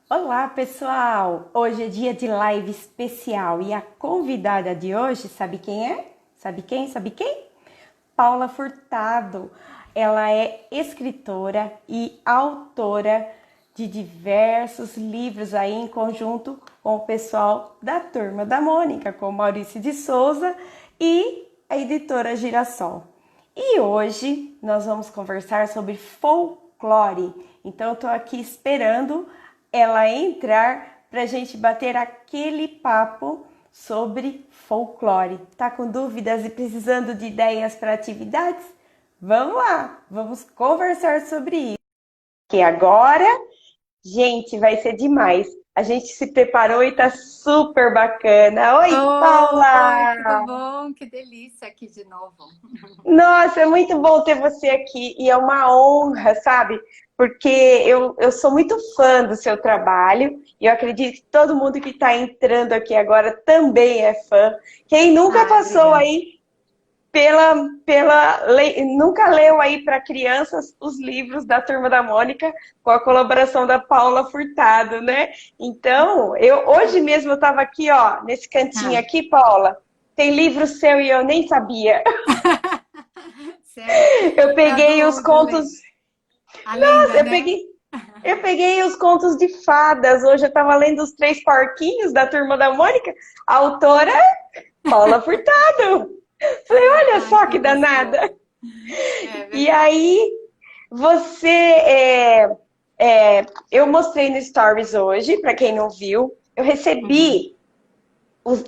Olá, pessoal! Hoje é dia de live especial e a convidada de hoje, sabe quem é? Sabe quem? Sabe quem? Paula Furtado. Ela é escritora e autora de diversos livros aí em conjunto com o pessoal da Turma da Mônica, com Maurício de Souza e a editora Girassol. E hoje nós vamos conversar sobre folclore. Então eu tô aqui esperando ela entrar para a gente bater aquele papo sobre folclore. Tá com dúvidas e precisando de ideias para atividades? Vamos lá, vamos conversar sobre isso. Que agora, gente, vai ser demais. A gente se preparou e tá super bacana. Oi, Oi, tudo Paula! bom? Que delícia aqui de novo. Nossa, é muito bom ter você aqui e é uma honra, sabe? Porque eu sou muito fã do seu trabalho e eu acredito que todo mundo que está entrando aqui agora também é fã. Quem nunca Ai, passou obrigada. aí nunca leu aí para crianças os livros da Turma da Mônica com a colaboração da Paula Furtado, né? Então, hoje mesmo eu estava aqui, ó, nesse cantinho Ah, aqui, Paula, tem livro seu e eu nem sabia. sério? Eu É a peguei os contos. a Nossa, lenda, eu né? peguei, eu peguei os contos de fadas. Hoje eu estava lendo Os Três Porquinhos da Turma da Mônica. A autora Paula Furtado. Falei, olha Ai, só que que emoção. danada. É E verdade. aí, você. Eu mostrei no Stories hoje, para quem não viu. Eu Uhum. recebi.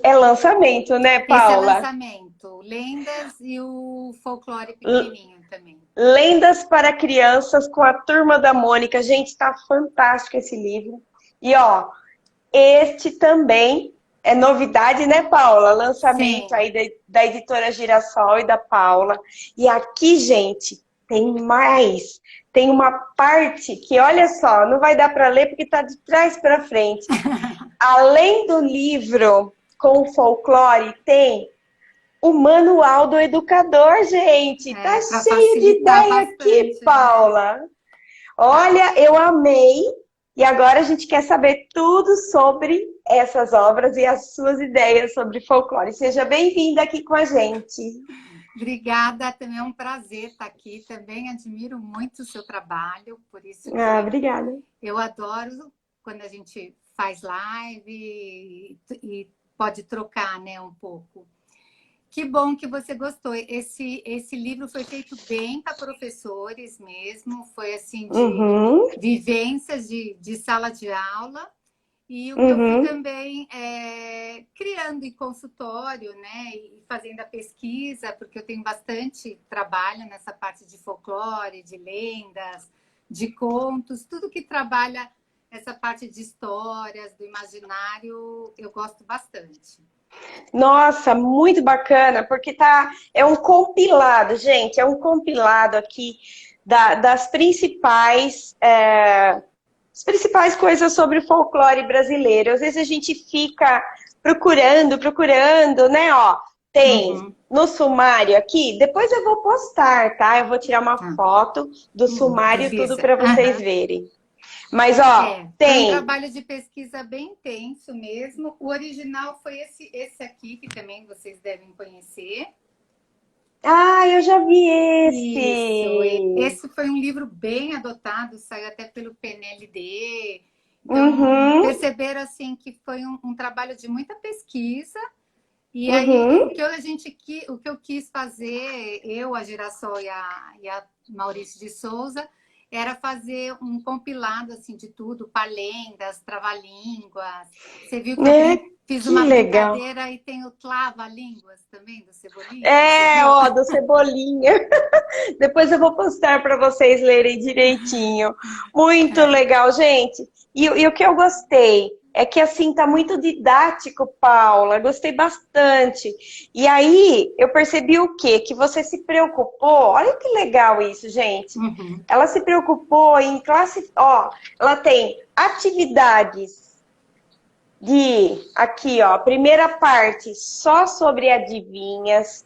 É lançamento, né, Esse é Paula? lançamento, lendas e o folclore pequenininho também. Lendas para Crianças com a Turma da Mônica. Gente, tá fantástico esse livro. E ó, este também é novidade, né, Paula? Lançamento Sim. aí da editora Girassol e da Paula. E aqui, gente, tem mais. Tem uma parte que, olha só, não vai dar para ler porque tá de trás para frente. Além do livro com o folclore, tem o manual do educador, gente. Tá É, para cheio de facilitar ideia aqui, bastante, né? Paula. Tá. Olha, eu amei. E agora a gente quer saber tudo sobre essas obras e as suas ideias sobre folclore. Seja bem-vinda aqui com a gente. Obrigada, também é um prazer estar aqui. Também admiro muito o seu trabalho, por isso Ah, que obrigada. eu adoro quando a gente faz live e pode trocar, né, um pouco. Que bom que você gostou. Esse livro foi feito bem para professores mesmo, foi assim de Uhum, vivências de sala de aula. E o que eu fui uhum. também criando em consultório, né, e fazendo a pesquisa, porque eu tenho bastante trabalho nessa parte de folclore, de lendas, de contos, tudo que trabalha essa parte de histórias, do imaginário, eu gosto bastante. Nossa, muito bacana, porque é um compilado, gente, é um compilado aqui das as principais coisas sobre o folclore brasileiro. Às vezes a gente fica procurando, né? Ó, tem Uhum. no sumário aqui, depois eu vou postar, tá? Eu vou tirar uma Ah, foto do sumário, tudo delícia. para vocês Aham. verem. Mas, ó, Foi um tem. trabalho de pesquisa bem intenso mesmo. O original foi esse aqui, que também vocês devem conhecer. Ah, eu já vi Isso, esse. esse foi um livro bem adotado, saiu até pelo PNLD. Então, Uhum, perceberam assim que foi um trabalho de muita pesquisa. E aí, uhum. o que eu quis fazer, eu, a Girassol e a Maurício de Souza, era fazer um compilado assim de tudo, palendas, trava-línguas. Você viu que eu É, fiz que uma legal. brincadeira e tem o clava-línguas também, do Cebolinha, você É, viu? ó, do Cebolinha. Depois eu vou postar para vocês lerem direitinho. Muito É. legal, gente. E o que eu gostei é que assim tá muito didático, Paula. Gostei bastante. E aí eu percebi o quê? Que você se preocupou. Olha que legal isso, gente. Uhum. Ela se preocupou em classe, ó, ela tem atividades aqui, ó, primeira parte só sobre adivinhas,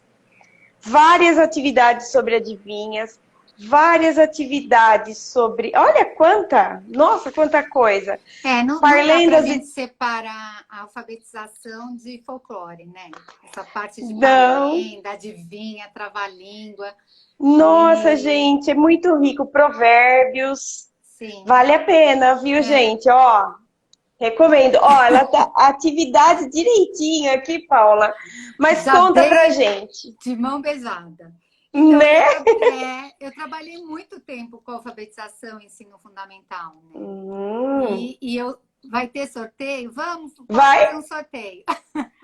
várias atividades sobre adivinhas. várias atividades sobre... Olha quanta! Nossa, quanta coisa! Não dá para a Parlendas gente e... separar a alfabetização de folclore, né? Essa parte de Não! parlenda, adivinha, trava-língua. Nossa, E gente, é muito rico. Provérbios. sim, Vale a pena, viu, é, gente? Ó, recomendo. Ó, ela tá atividade direitinho aqui, Paula. Mas já conta pra dei gente, de mão beijada. Então, né? eu trabalhei muito tempo com alfabetização e ensino fundamental, né? Hum, Vai ter sorteio? Posso vai? fazer um sorteio.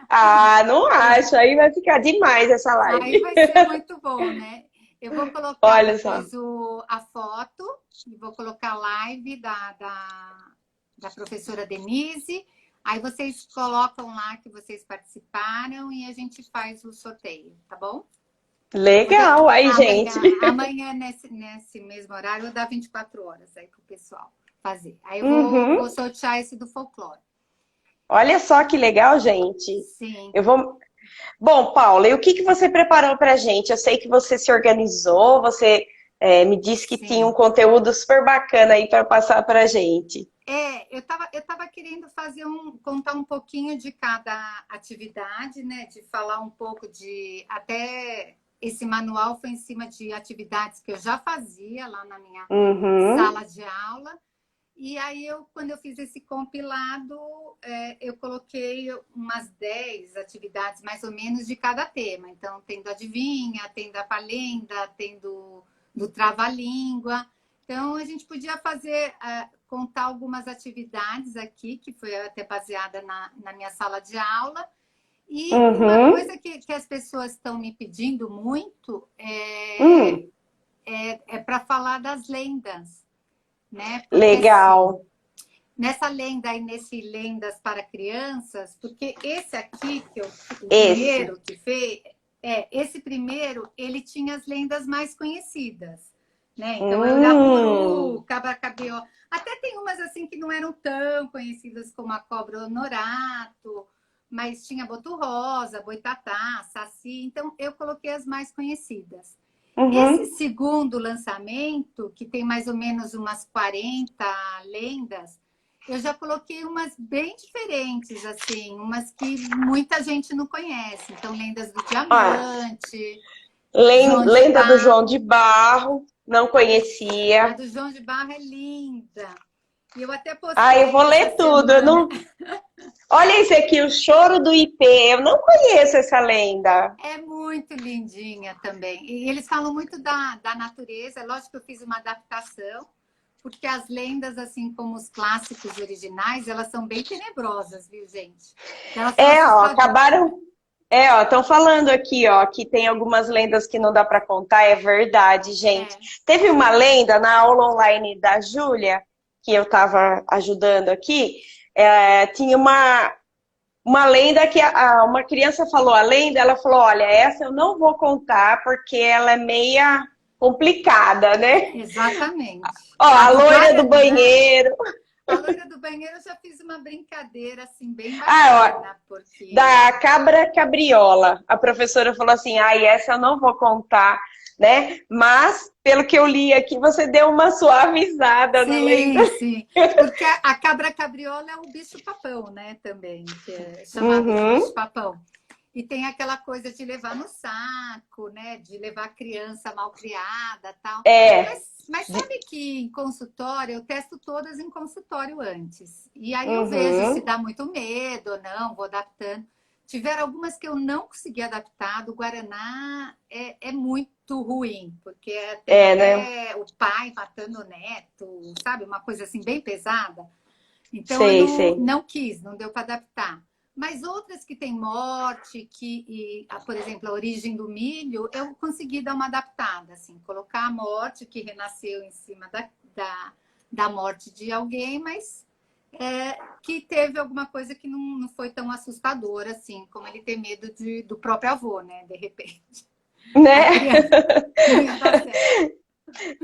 Ah, não Eu, acho. Aí vai ficar demais essa Aí live. vai ser muito bom, né? Eu vou colocar Olha só. depois a foto e vou colocar a live da professora Denise. Aí vocês colocam lá que vocês participaram e a gente faz o sorteio, tá bom? Legal. Aí, gente. Amanhã nesse mesmo horário, eu vou dar 24 horas aí pro pessoal fazer. Aí eu vou Uhum. sortear esse do folclore. Olha só que legal, gente. Sim, Eu vou. Bom, Paula, e o que que você preparou pra gente? Eu sei que você se organizou, você me disse que tinha um sim. conteúdo super bacana aí para passar pra gente. Eu tava querendo contar um pouquinho de cada atividade, né? De falar um pouco de até esse manual foi em cima de atividades que eu já fazia lá na minha Uhum. sala de aula. E aí quando eu fiz esse compilado, eu coloquei umas 10 atividades mais ou menos de cada tema. Então, tem do adivinha, tem da palenda, tem do trava-língua. Então, a gente podia contar algumas atividades aqui, que foi até baseada na minha sala de aula. E uma Uhum. coisa que as pessoas estão me pedindo muito Hum. é para falar das lendas, né? Porque assim, Legal. nessa lenda e nesse Lendas para Crianças, porque esse aqui, o Esse. primeiro que fez, esse primeiro, ele tinha as lendas mais conhecidas, né? Então, é Urapuru, Hum. Cabra-Cabeó. Até tem umas assim que não eram tão conhecidas como a Cobra Honorato, mas tinha Boto Rosa, Boitatá, Saci. Então, eu coloquei as mais conhecidas. Esse Uhum. segundo lançamento, que tem mais ou menos umas 40 lendas, eu já coloquei umas bem diferentes, assim, umas que muita gente não conhece. Então, Lendas do Ah, Diamante, João de lenda do João Barro. de Barro. Não A conhecia. do João de Barro é linda. E eu até Ah, eu postei vou essa ler tudo. Eu semana. não... Olha esse aqui, o Choro do Ipê. Eu não conheço essa lenda. É muito lindinha também. E eles falam muito da natureza. É lógico que eu fiz uma adaptação, porque as lendas, assim como os clássicos originais, elas são bem tenebrosas, viu, gente? Elas são É, ó, assustadoras. acabaram. É, ó, estão falando aqui, ó, que tem algumas lendas que não dá para contar, é verdade, gente. É. Teve uma lenda na aula online da Júlia, que eu estava ajudando aqui, tinha uma lenda que uma criança falou a lenda, ela falou, olha, essa eu não vou contar porque ela é meia complicada, né? Exatamente. Ó, A a do loira do Guaraná, banheiro. a loira do banheiro, eu já fiz uma brincadeira assim bem Ah, ó, bacana, da porque cabra cabriola. A professora falou assim: ai, essa eu não vou contar, né? Mas, pelo que eu li aqui, você deu uma suavizada na lenda. sim, sim, porque a cabra cabriola é o bicho-papão, né, também, que é chamado de Uhum. bicho-papão. E tem aquela coisa de levar no saco, né, de levar a criança mal criada, tal. É. Mas sabe que em consultório, eu testo todas em consultório antes. E aí eu vejo se Uhum. dá muito medo ou não, vou adaptando. Tiveram algumas que eu não consegui adaptar. Do Guaraná é muito ruim, porque tem É, né? até o pai matando o neto, sabe? Uma coisa assim bem pesada. Então eu Sei, não, sei. não quis, não deu para adaptar. Mas outras que tem morte, por exemplo, a origem do milho, eu consegui dar uma adaptada, assim, colocar a morte que renasceu em cima da morte de alguém, mas que teve alguma coisa que não foi tão assustadora, assim, como ele ter medo do próprio avô, né? De repente. A Né? criança não ia dar certo.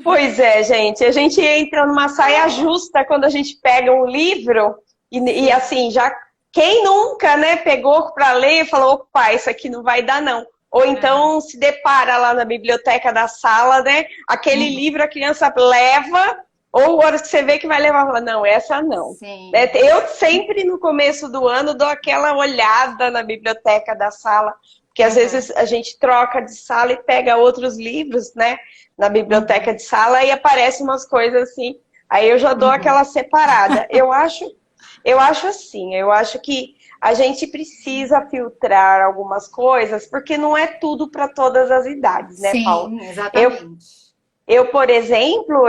Pois é, gente. A gente entra numa saia justa quando a gente pega um livro Sim, assim, já quem nunca, né, pegou para ler e falou, opa, isso aqui não vai dar não. Ou Aham. então se depara lá na biblioteca da sala, né? Aquele Uhum. livro a criança leva, ou a hora que você vê que vai levar, fala, não, essa não. Né? Sim. Eu sempre no começo do ano dou aquela olhada na biblioteca da sala, porque às Aham. vezes a gente troca de sala e pega outros livros, né? Na biblioteca Uhum. de sala e aparecem umas coisas assim. Aí eu já dou Uhum. aquela separada. Eu acho assim, eu acho que a gente precisa filtrar algumas coisas, porque não é tudo para todas as idades, né, Paula? Sim, Eu, exatamente. por exemplo,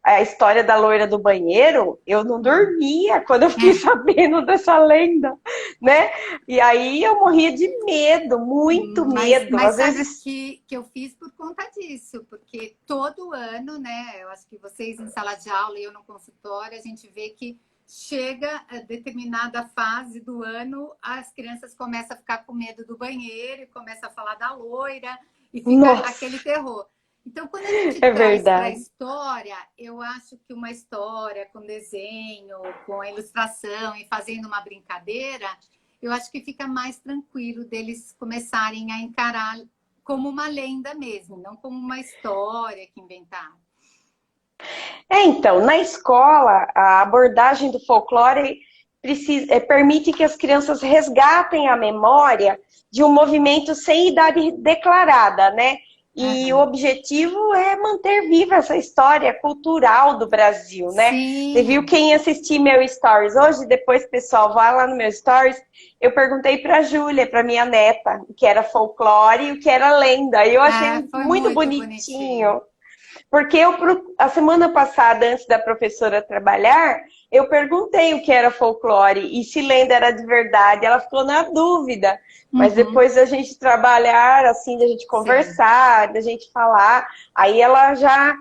a história da loira do banheiro, eu não Hum. dormia quando eu fiquei sabendo dessa lenda, né? E aí eu morria de medo, muito medo. Mas Às sabe vezes, que eu fiz por conta disso, porque todo ano, né? Eu acho que vocês em sala de aula e eu no consultório, a gente vê que chega a determinada fase do ano, as crianças começam a ficar com medo do banheiro e começam a falar da loira e fica aquele nossa, terror. Então, quando a gente é traz para a verdade. história, eu acho que uma história com desenho, com a ilustração e fazendo uma brincadeira, eu acho que fica mais tranquilo deles começarem a encarar como uma lenda mesmo, não como uma história que inventaram. Então, na escola, a abordagem do folclore permite que as crianças resgatem a memória de um movimento sem idade declarada, né? E o Uhum. objetivo é manter viva essa história cultural do Brasil, né? Você viu Sim. quem assistiu meu stories hoje? Depois, pessoal, vai lá no meu stories. Eu perguntei para a Júlia, para minha neta, o que era folclore e o que era lenda. E eu achei É, foi muito muito bonitinho. bonitinho. Porque a semana passada, antes da professora trabalhar, eu perguntei o que era folclore e se lenda era de verdade. Ela ficou na dúvida. Mas Uhum. depois da gente trabalhar, assim, da gente Sim. conversar, da gente falar, aí ela já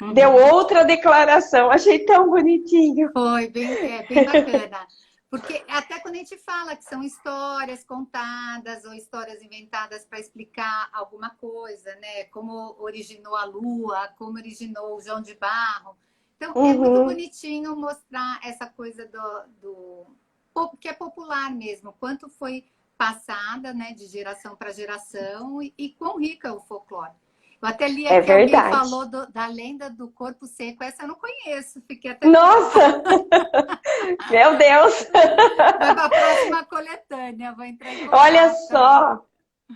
deu Uhum. outra declaração. Achei tão bonitinho. Foi bem, bem bacana. Porque até quando a gente fala que são histórias contadas ou histórias inventadas para explicar alguma coisa, né? Como originou a Lua, como originou o João de Barro. Então, é muito Uhum. bonitinho mostrar essa coisa que é popular mesmo, quanto foi passada, né, de geração para geração e quão rica é o folclore. Eu até li É aqui, alguém verdade. falou da lenda do corpo seco. Essa eu não conheço, fiquei até curiosa. Nossa, meu Deus! Vai para a próxima coletânea, vou entrar em Olha contato também. só,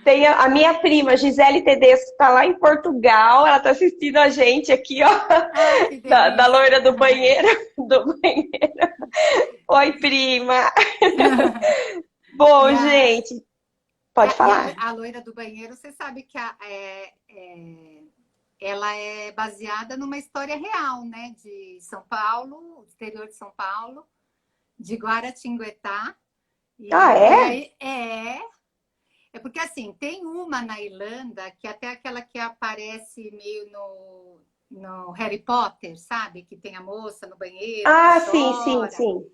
tem a minha prima, Gisele Tedesco, está lá em Portugal, ela está assistindo a gente aqui, ó, Ai, que da delícia. loira do banheiro, do banheiro. Oi, prima. E Bom, a, gente, pode falar. a loira do banheiro, você sabe que ela é baseada numa história real, né? De São Paulo, exterior de São Paulo, de Guaratinguetá. Ah, E é? aí é porque assim, tem uma na Irlanda, que até aquela que aparece meio no Harry Potter, sabe? Que tem a moça no banheiro que Ah, sim, sim, chora. sim.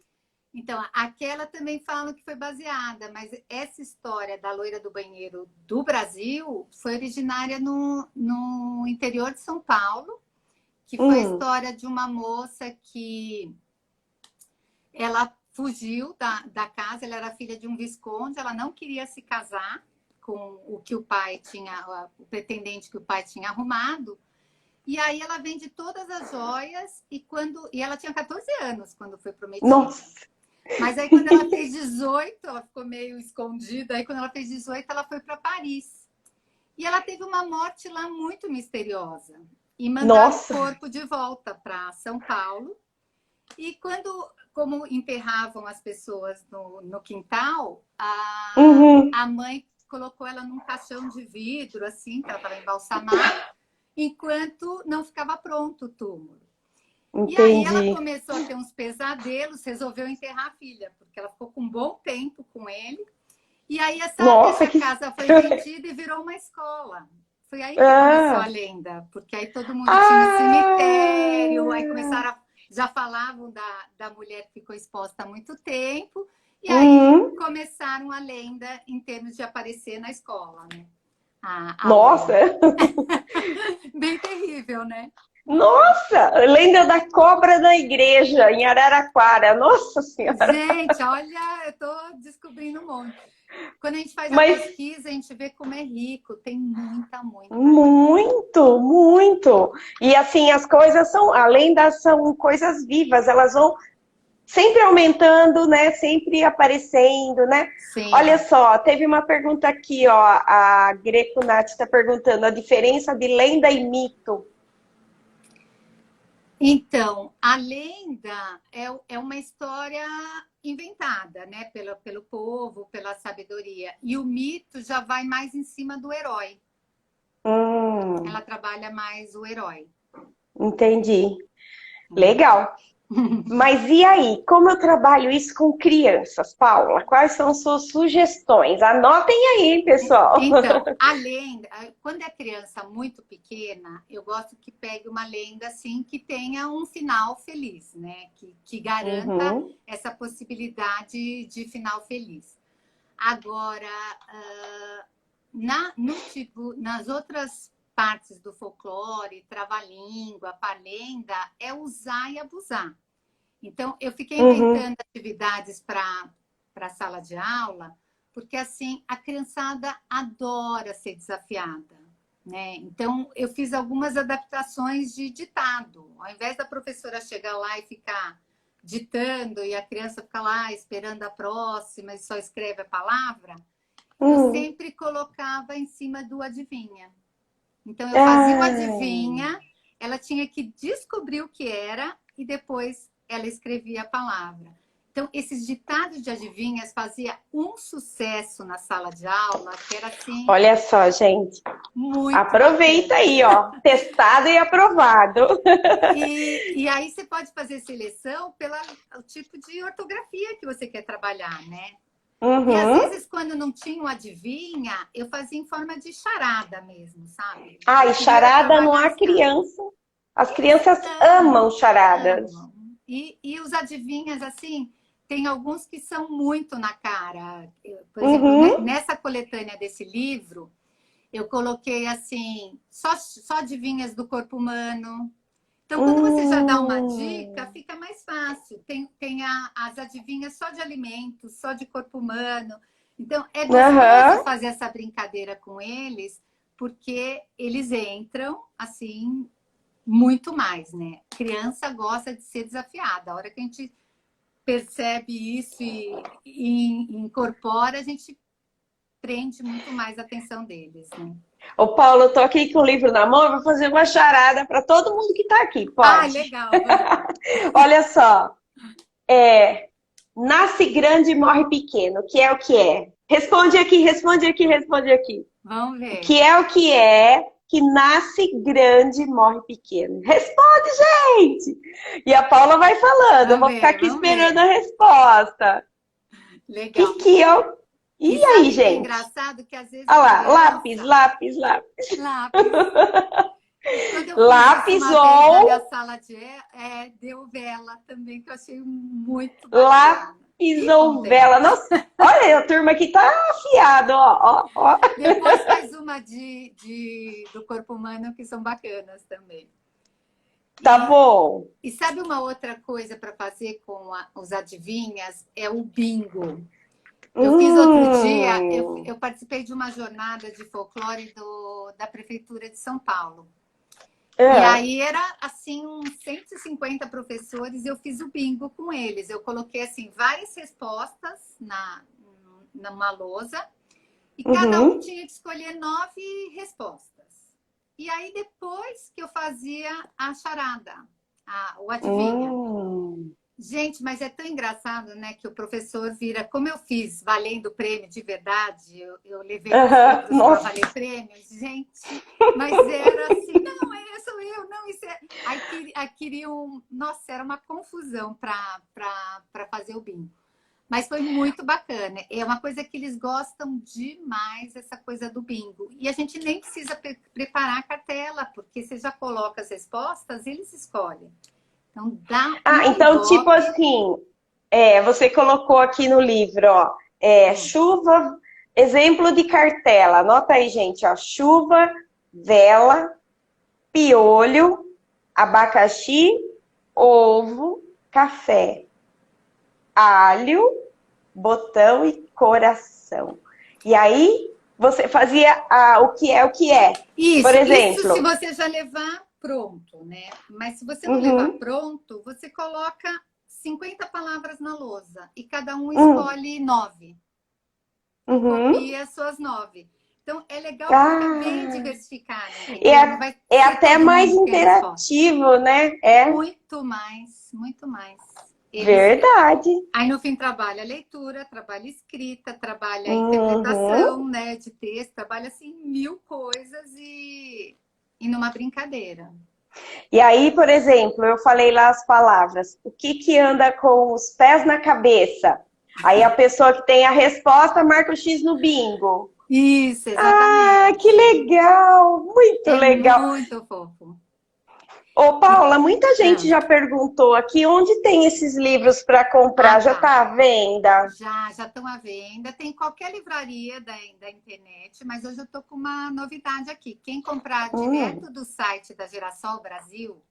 Então, aquela também falam que foi baseada, mas essa história da loira do banheiro do Brasil foi originária no interior de São Paulo, que foi a Hum, história de uma moça que ela fugiu da casa, ela era filha de um visconde, ela não queria se casar com o que o pai tinha, o pretendente que o pai tinha arrumado. E aí ela vende todas as joias e ela tinha 14 anos quando foi prometida. nossa. Mas aí quando ela fez 18, ela ficou meio escondida. Aí quando ela fez 18, ela foi para Paris. E ela teve uma morte lá muito misteriosa. E mandaram o Nossa. corpo de volta para São Paulo. E como enterravam as pessoas no quintal, Uhum, a mãe colocou ela num caixão de vidro, assim, que ela estava embalsamada, enquanto não ficava pronto o túmulo. E aí ela entendi. começou a ter uns pesadelos, resolveu enterrar a filha, porque ela ficou com um bom tempo com ele. E aí Nossa, essa que. casa foi vendida e virou uma escola. Foi aí que começou a Ah, lenda, porque aí todo mundo tinha o cemitério, aí ah, começaram já falavam da mulher que ficou exposta há muito tempo, e aí uhum. começaram a lenda em termos de aparecer na escola, né? A loira. Nossa, Bem terrível, né? Nossa, lenda da cobra da igreja em Araraquara. Nossa Senhora. Gente, olha, eu tô descobrindo um monte. Quando a gente faz a Mas pesquisa, a gente vê como é rico. Tem muita. muito, muito. E assim, as coisas são, além das são coisas vivas, elas vão sempre aumentando, né? Sempre aparecendo, né? Olha Sim. só, teve uma pergunta aqui, ó. A Greco Nath está perguntando a diferença de lenda e mito. Então, a lenda é uma história inventada, né? Pelo povo, pela sabedoria. E o mito já vai mais em cima do herói. Hum, Ela trabalha mais o herói. entendi. Legal. Mas e aí, como eu trabalho isso com crianças, Paula? Quais são suas sugestões? Anotem aí, pessoal. Então, a lenda, quando é criança muito pequena, eu gosto que pegue uma lenda assim que tenha um final feliz, né? Que garanta Uhum, essa possibilidade de final feliz. Agora, no tipo, nas outras partes do folclore, trava-língua, parlenda, é usar e abusar. Então, eu fiquei uhum. inventando atividades para a sala de aula, porque assim a criançada adora ser desafiada, né? Então, eu fiz algumas adaptações de ditado. Ao invés da professora chegar lá e ficar ditando e a criança ficar lá esperando a próxima e só escreve a palavra, eu Hum. sempre colocava em cima do adivinha. Então, eu fazia o Ah, adivinha, ela tinha que descobrir o que era e depois ela escrevia a palavra. Então, esses ditados de adivinhas fazia um sucesso na sala de aula, que era assim, olha só, gente. muito Aproveita bacana. aí, ó. Testado e aprovado. E aí você pode fazer seleção pelo tipo de ortografia que você quer trabalhar, né? E às Uhum. vezes, quando não tinha um adivinha, eu fazia em forma de charada mesmo, sabe? Eu Ai, queria charada não trabalhar há as caras. criança. As Eles crianças amam amam, charadas. amam. E os adivinhas, assim, tem alguns que são muito na cara. Por exemplo, Uhum. nessa coletânea desse livro, eu coloquei, assim, só adivinhas do corpo humano. Então, quando você já dá uma dica, Hum. fica mais fácil. Tem as adivinhas só de alimentos, só de corpo humano. Então, é gostoso Aham. fazer essa brincadeira com eles, porque eles entram, assim, muito mais, né? Criança gosta de ser desafiada. A hora que a gente percebe isso e incorpora, a gente prende muito mais a atenção deles, né? Ô, Paulo, eu tô aqui com o livro na mão, eu vou fazer uma charada para todo mundo que tá aqui, Ah, pode? legal, vamos. Olha só, é, nasce grande e morre pequeno, que é o que é? Responde aqui, responde aqui, responde aqui. Vamos O ver. que é o que é que nasce grande e morre pequeno? Responde, gente! E a Paula vai falando, eu Vamos vou ficar ver, aqui vamos esperando a ver. resposta. Legal. Que é o... E E aí, sabe que é gente? engraçado que às vezes Olha a lá, lápis, criança, lápis, lápis. lápis. Quando eu fiz isso Lápis uma vez na minha ou sala de deu vela também, que eu achei muito bacana. lápis E com ou vela. vela. Nossa, olha, a turma aqui tá afiada, ó, ó, ó. Depois faz uma do corpo humano que são bacanas também. Tá E, bom. e sabe uma outra coisa para fazer com os adivinhas? É o bingo. Eu fiz outro dia, Hum, eu participei de uma jornada de folclore da Prefeitura de São Paulo. E é. aí era assim, uns 150 professores, eu fiz o bingo com eles. Eu coloquei assim várias respostas numa lousa e cada um Uhum. tinha que escolher 9 respostas. E aí depois que eu fazia a charada, o adivinha. Hum. Gente, mas é tão engraçado, né, que o professor vira, como eu fiz valendo prêmio de verdade, eu levei os Aham. livros para Nossa. valer prêmios, gente, mas era assim, não, sou eu, não, isso é. Aí queriam, nossa, era uma confusão para fazer o bingo. Mas foi muito bacana. É uma coisa que eles gostam demais, essa coisa do bingo. E a gente nem precisa preparar a cartela, porque você já coloca as respostas, eles escolhem. Então, dá um Ah, então, tipo ibope. assim, você colocou aqui no livro, ó, chuva, exemplo de cartela. Anota aí, gente, ó, chuva, vela, piolho, abacaxi, ovo, café, alho, botão e coração. E aí você fazia o que é o que é. Por Isso se exemplo, você já levar pronto, né? Mas se você não levar uhum, pronto, você coloca 50 palavras na lousa e cada um uhum, escolhe 9 e uhum. copia as suas 9. Então é legal porque é bem Ah, diversificado, é, entendeu? Não vai é ser até todo mais mundo que tem a resposta. interativo, né? É Muito mais, muito mais. Eles verdade. aí no fim trabalha a leitura, trabalha a escrita, trabalha a Uhum. interpretação, né, de texto, trabalha assim mil coisas e numa brincadeira. E aí, por exemplo, eu falei lá as palavras. O que que anda com os pés na cabeça? Aí a pessoa que tem a resposta marca o X no bingo. Isso, Ah, que exatamente. legal! Muito É legal. muito fofo. Ô, E, Paula, muita gente ah, já perguntou aqui onde tem esses livros para comprar. Já tá. está à venda? Já estão à venda. Tem qualquer livraria da internet, mas hoje eu estou com uma novidade aqui. Quem comprar Hum, direto do site da Girassol Brasil,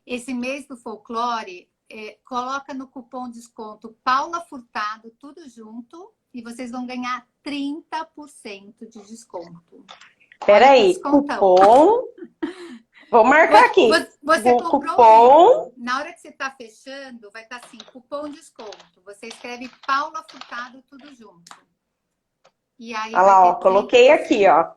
esse mês do folclore, coloca no cupom desconto Paula Furtado, tudo junto, e vocês vão ganhar 30% de desconto. Olha que peraí, descontão. cupom. Vou marcar aqui. Você O comprou o livro. cupom. Na hora que você está fechando, vai estar assim, cupom desconto. Você escreve Paula Furtado, tudo junto. E aí Olha vai lá, ó, ter coloquei aqui, 30%. ó.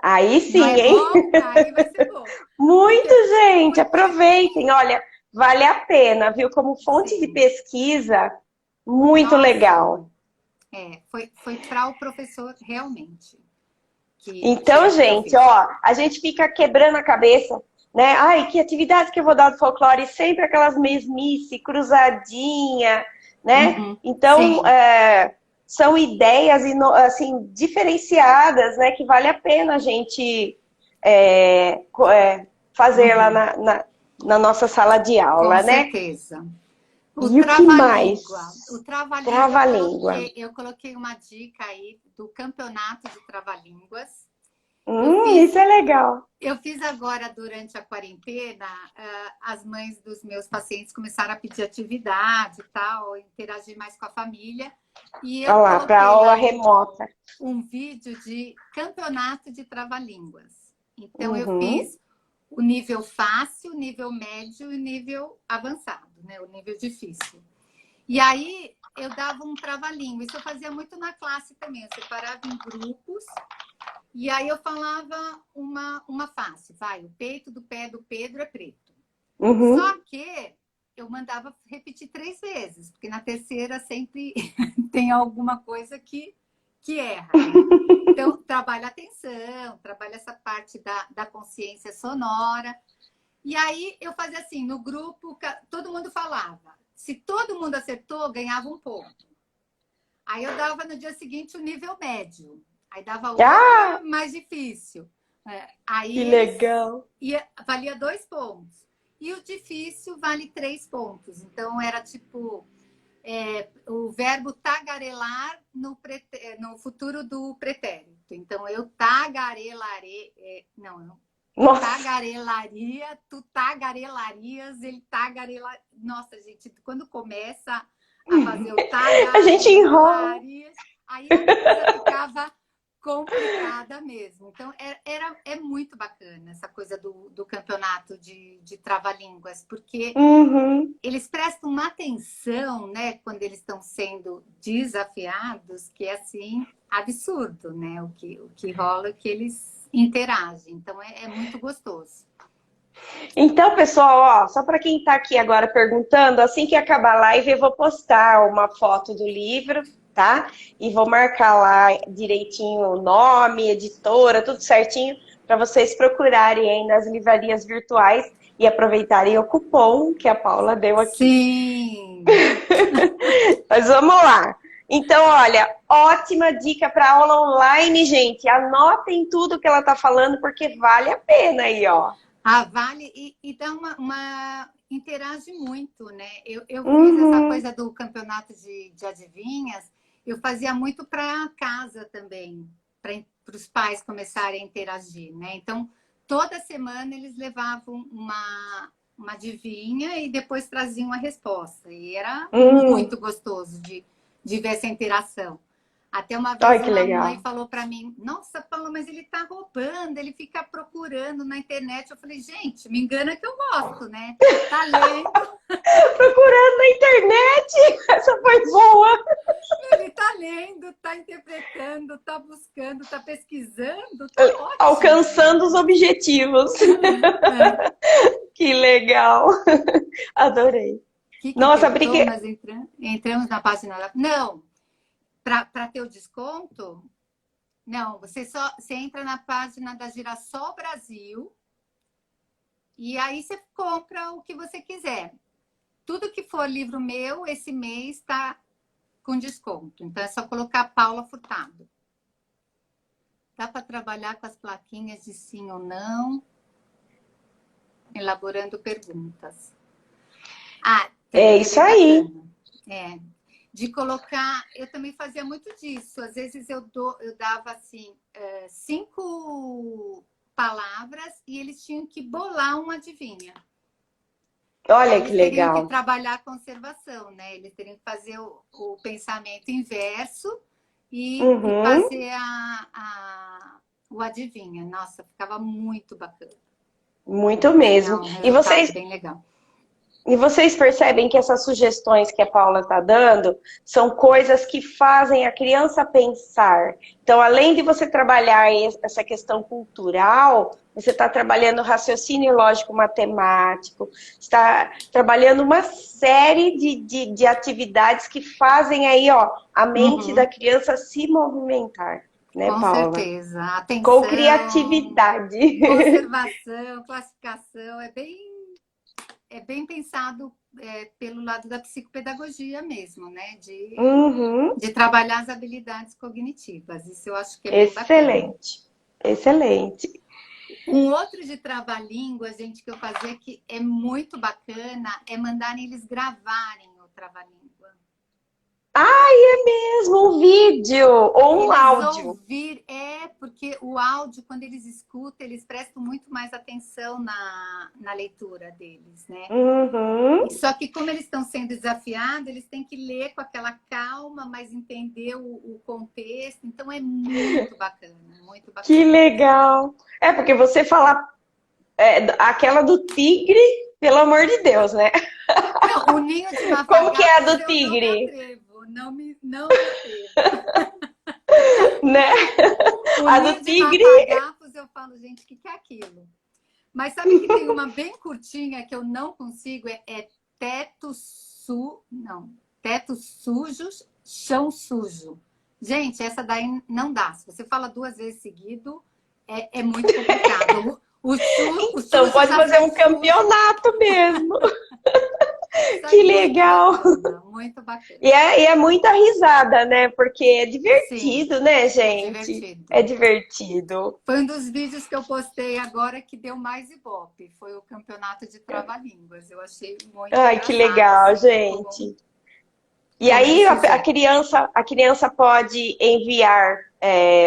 Aí Não é sim, hein? bom? Aí vai ser bom. Muito, Porque, gente, porque aproveitem. Olha, vale a pena, viu? Como fonte de sim, pesquisa, muito nossa, legal. foi para o professor realmente, que Então, é o que eu gente, fiz. ó, a gente fica quebrando a cabeça, né? Ai, que atividades que eu vou dar do folclore? Sempre aquelas mesmice, cruzadinha, né? Uhum, Então, sim. são ideias assim diferenciadas, né? Que vale a pena a gente fazer lá Uhum, na nossa sala de com aula, né? certeza. O E o que mais? trava-língua. O trava-língua Trava-língua. eu coloquei uma dica aí do campeonato de trava-línguas. Isso é legal. Eu fiz agora durante a quarentena, as mães dos meus pacientes começaram a pedir atividade e tal, interagir mais com a família. E Olha eu lá, para coloquei aula lá remota. um vídeo de campeonato de trava-línguas. Então eu Uhum. fiz o nível fácil, o nível médio e o nível avançado, né? O nível difícil. E aí eu dava um trava-língua. Isso eu fazia muito na classe também. Eu separava em grupos e aí eu falava uma face. Vai, o peito do pé do Pedro é preto. Uhum. Só que eu mandava repetir 3 vezes, porque na terceira sempre tem alguma coisa que erra, né? Então, trabalha a atenção, trabalha essa parte da consciência sonora. E aí eu fazia assim, no grupo, todo mundo falava. Se todo mundo acertou, ganhava um ponto. Aí eu dava no dia seguinte o nível médio. Aí dava outra Ah, mais difícil. que Aí legal. valia 2 pontos. E o difícil vale 3 pontos. Então era tipo o verbo tagarelar no futuro do pretérito. Então eu tagarelarei. Não, Nossa, tagarelaria, tu tagarelarias, ele tagarela. Nossa, gente, quando começa a fazer o a gente enrola. tagarelarias, aí a coisa ficava complicada mesmo. Então, é muito bacana essa coisa do campeonato de trava-línguas, porque Uhum. eles prestam uma atenção, né, quando eles estão sendo desafiados, que é assim, absurdo, né? O que rola, que eles interagem. Então, é muito gostoso. Então, pessoal, ó, só para quem está aqui agora perguntando, assim que acabar a live, eu vou postar uma foto do livro, tá? E vou marcar lá direitinho o nome, editora, tudo certinho, para vocês procurarem aí nas livrarias virtuais e aproveitarem o cupom que a Paula deu aqui. Sim! Mas vamos lá. Então, olha, ótima dica para aula online, gente. Anotem tudo que ela está falando, porque vale a pena aí, ó. Vale e dá interage muito, né? Eu fiz essa Uhum. coisa do campeonato de adivinhas, eu fazia muito para casa também, para os pais começarem a interagir, né? Então, toda semana eles levavam uma adivinha e depois traziam a resposta. E era muito gostoso de ver essa interação. Até uma Ai, vez que uma legal. mãe falou para mim, nossa, Paula, mas ele tá roubando, ele fica procurando na internet. Eu falei, gente, me engana que eu gosto, né? Tá lendo, Procurando na internet. Essa foi boa. ele tá lendo, tá interpretando, tá buscando, tá pesquisando, tá ótimo. Alcançando os objetivos. Que legal. Adorei. Que Nossa, perguntou, mas entramos na página da... Não, para ter o desconto, não, você entra na página da Girassol Brasil e aí você compra o que você quiser. Tudo que for livro meu, esse mês está com desconto. Então é só colocar Paula Furtado. Dá para trabalhar com as plaquinhas de sim ou não, elaborando perguntas. É isso aí. É. De colocar, eu também fazia muito disso. Às vezes eu dava assim 5 palavras e eles tinham que bolar uma adivinha. Olha que Eles teriam legal. que trabalhar a conservação, né? Eles teriam que fazer o pensamento inverso e fazer o adivinha. Nossa, ficava muito bacana. Muito mesmo. Bem legal. E vocês percebem que essas sugestões que a Paula está dando são coisas que fazem a criança pensar. Então, além de você trabalhar essa questão cultural, você está trabalhando raciocínio lógico matemático, está trabalhando uma série de atividades que fazem aí, ó, a mente da criança se movimentar. Né, com Paula? Certeza. Atenção, com criatividade. Conservação, classificação, é bem pensado pelo lado da psicopedagogia mesmo, né? De trabalhar as habilidades cognitivas. Isso eu acho que é bem bacana. Excelente. Um outro de trava-língua, gente, que eu fazia que é muito bacana, é mandarem eles gravarem o trava-língua. É mesmo, um vídeo ou um áudio. Porque o áudio, quando eles escutam, eles prestam muito mais atenção na leitura deles, né? Só que como eles estão sendo desafiados, eles têm que ler com aquela calma, mas entender o contexto. Então é muito bacana, muito bacana. Que legal. Porque você fala aquela do tigre, pelo amor de Deus, né? Não, o ninho de mafagafos, como que é a do tigre? Não me atrevo. Né? A do tigre. Mafagafos, eu falo, gente, o que é aquilo? Mas sabe que tem uma bem curtinha que eu não consigo? Teto sujo, chão sujo. Gente, essa daí não dá. Se você fala 2 vezes seguido, é muito complicado. Então pode fazer um campeonato mesmo. Que legal! Muito bacana. E é muita risada, né? Porque é divertido, sim, né, gente? É divertido. Foi um dos vídeos que eu postei agora que deu mais ibope. Foi o campeonato de trava-línguas. Eu achei muito engraçado. Que legal, gente. E aí a criança pode enviar,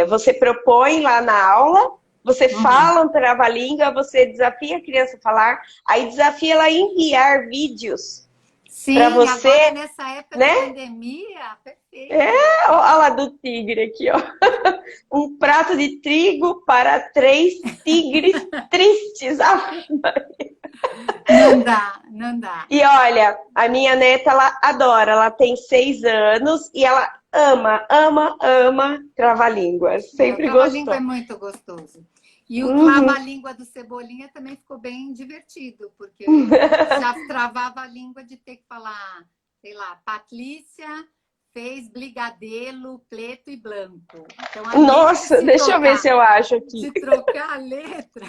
você propõe lá na aula, você fala um trava-língua, você desafia a criança a falar, aí desafia ela a enviar vídeos. Sim, para você, agora nessa época, né, da pandemia, perfeito. Olha lá do tigre aqui, ó. Um prato de trigo para 3 tigres tristes. Não dá. E olha, a minha neta, ela adora, ela tem 6 anos e ela ama trava-línguas. Sempre gostou. Trava-língua é muito gostoso. E o trava-língua do Cebolinha também ficou bem divertido, porque já travava a língua de ter que falar, sei lá, Patrícia fez brigadeiro preto e branco. Então, nossa, deixa eu ver se eu acho aqui. De trocar a letra.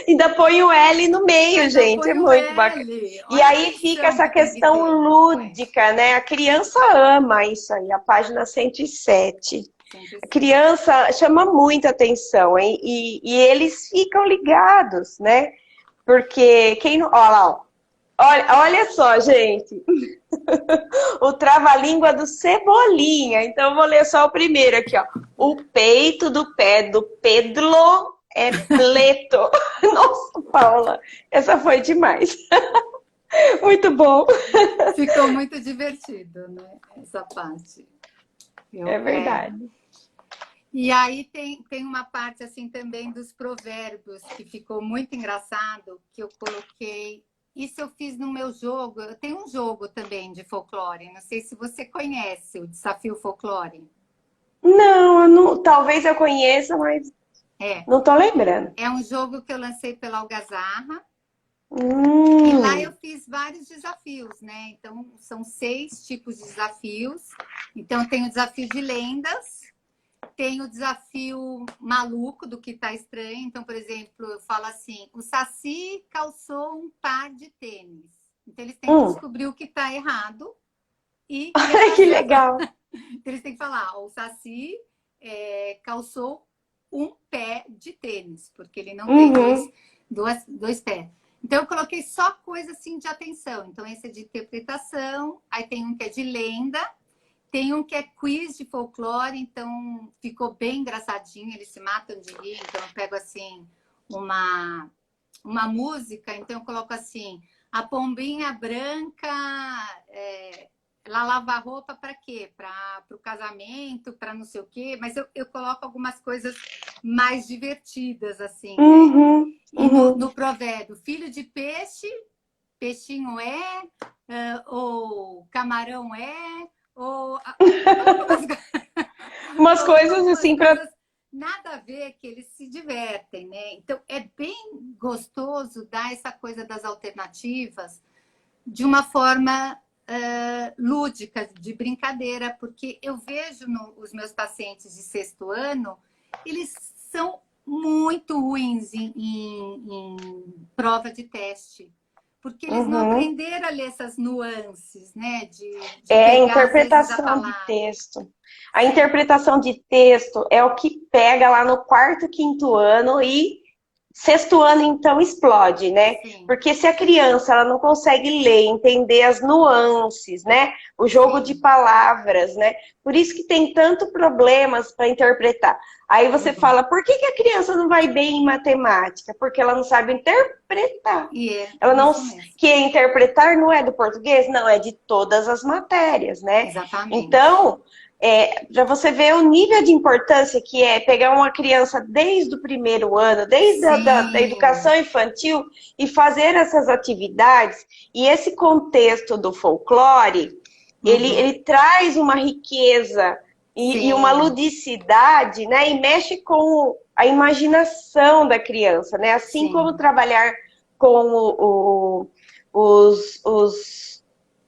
Ainda põe o L no meio, gente, é muito bacana. E aí fica essa questão lúdica, né? A criança ama isso aí, a página 107. A criança chama muita atenção, hein? E eles ficam ligados, né? Porque olha lá, ó, olha só, gente. O trava-língua do Cebolinha. Então, eu vou ler só o primeiro aqui, ó. O peito do pé do Pedro é pleto. Nossa, Paula, essa foi demais. Muito bom. Ficou muito divertido, né? Essa parte. É verdade. E aí tem uma parte assim também dos provérbios que ficou muito engraçado, que eu coloquei. Isso eu fiz no meu jogo. Eu tenho um jogo também de folclore. Não sei se você conhece o Desafio Folclore. Não, talvez eu conheça, mas É, não tô lembrando. é um jogo que eu lancei pela Algazarra. E lá eu Hum, fiz vários desafios, né? Então, são 6 tipos de desafios. Então, tem o desafio de lendas, tem o desafio maluco do que tá estranho. Então, por exemplo, eu falo assim: o Saci calçou um par de tênis. Então, eles têm que hum. descobrir o que está errado e Ai, que refazer legal. Então, eles têm que falar: o Saci calçou um pé de tênis, porque ele não tem Uhum. dois pés. Então, eu coloquei só coisa assim de atenção. Então, esse é de interpretação, aí tem um que é de lenda, tem um que é quiz de folclore, então ficou bem engraçadinho, eles se matam de rir. Então, eu pego assim uma música, então eu coloco assim: a pombinha branca, ela lava roupa para quê? Para o casamento, para não sei o quê, mas eu coloco algumas coisas mais divertidas, assim, né? Uhum. E no, Uhum. no provérbio, filho de peixe, peixinho ou camarão ou eu coloco Umas coloco coisas algumas assim para. coisas nada a ver, que eles se divertem, né? Então é bem gostoso dar essa coisa das alternativas de uma forma lúdica, de brincadeira, porque eu vejo os meus pacientes de 6º ano, eles são muito ruins em prova de teste, porque eles não Uhum. aprenderam a ler essas nuances, né? De É pegar, às vezes, a interpretação de palavra. texto. A Sim, interpretação de texto é o que pega lá no quarto, quinto ano e sexto ano, então, explode, né? sim, Porque se a criança ela não consegue ler, entender as nuances, né? O jogo de sim. palavras, né? Por isso que tem tanto problemas para interpretar. Aí você Uhum. fala, por que que a criança não vai bem em matemática? Porque ela não sabe interpretar. E é Ela não isso mesmo. que interpretar não é do português, não é de todas as matérias, né? Exatamente. Então, para você ver o nível de importância que é pegar uma criança desde o primeiro ano, desde da Sim. educação infantil e fazer essas atividades, e esse contexto do folclore, ele Uhum. traz uma riqueza e uma Sim. ludicidade, né? E mexe com a imaginação da criança, né? Assim como Sim. trabalhar com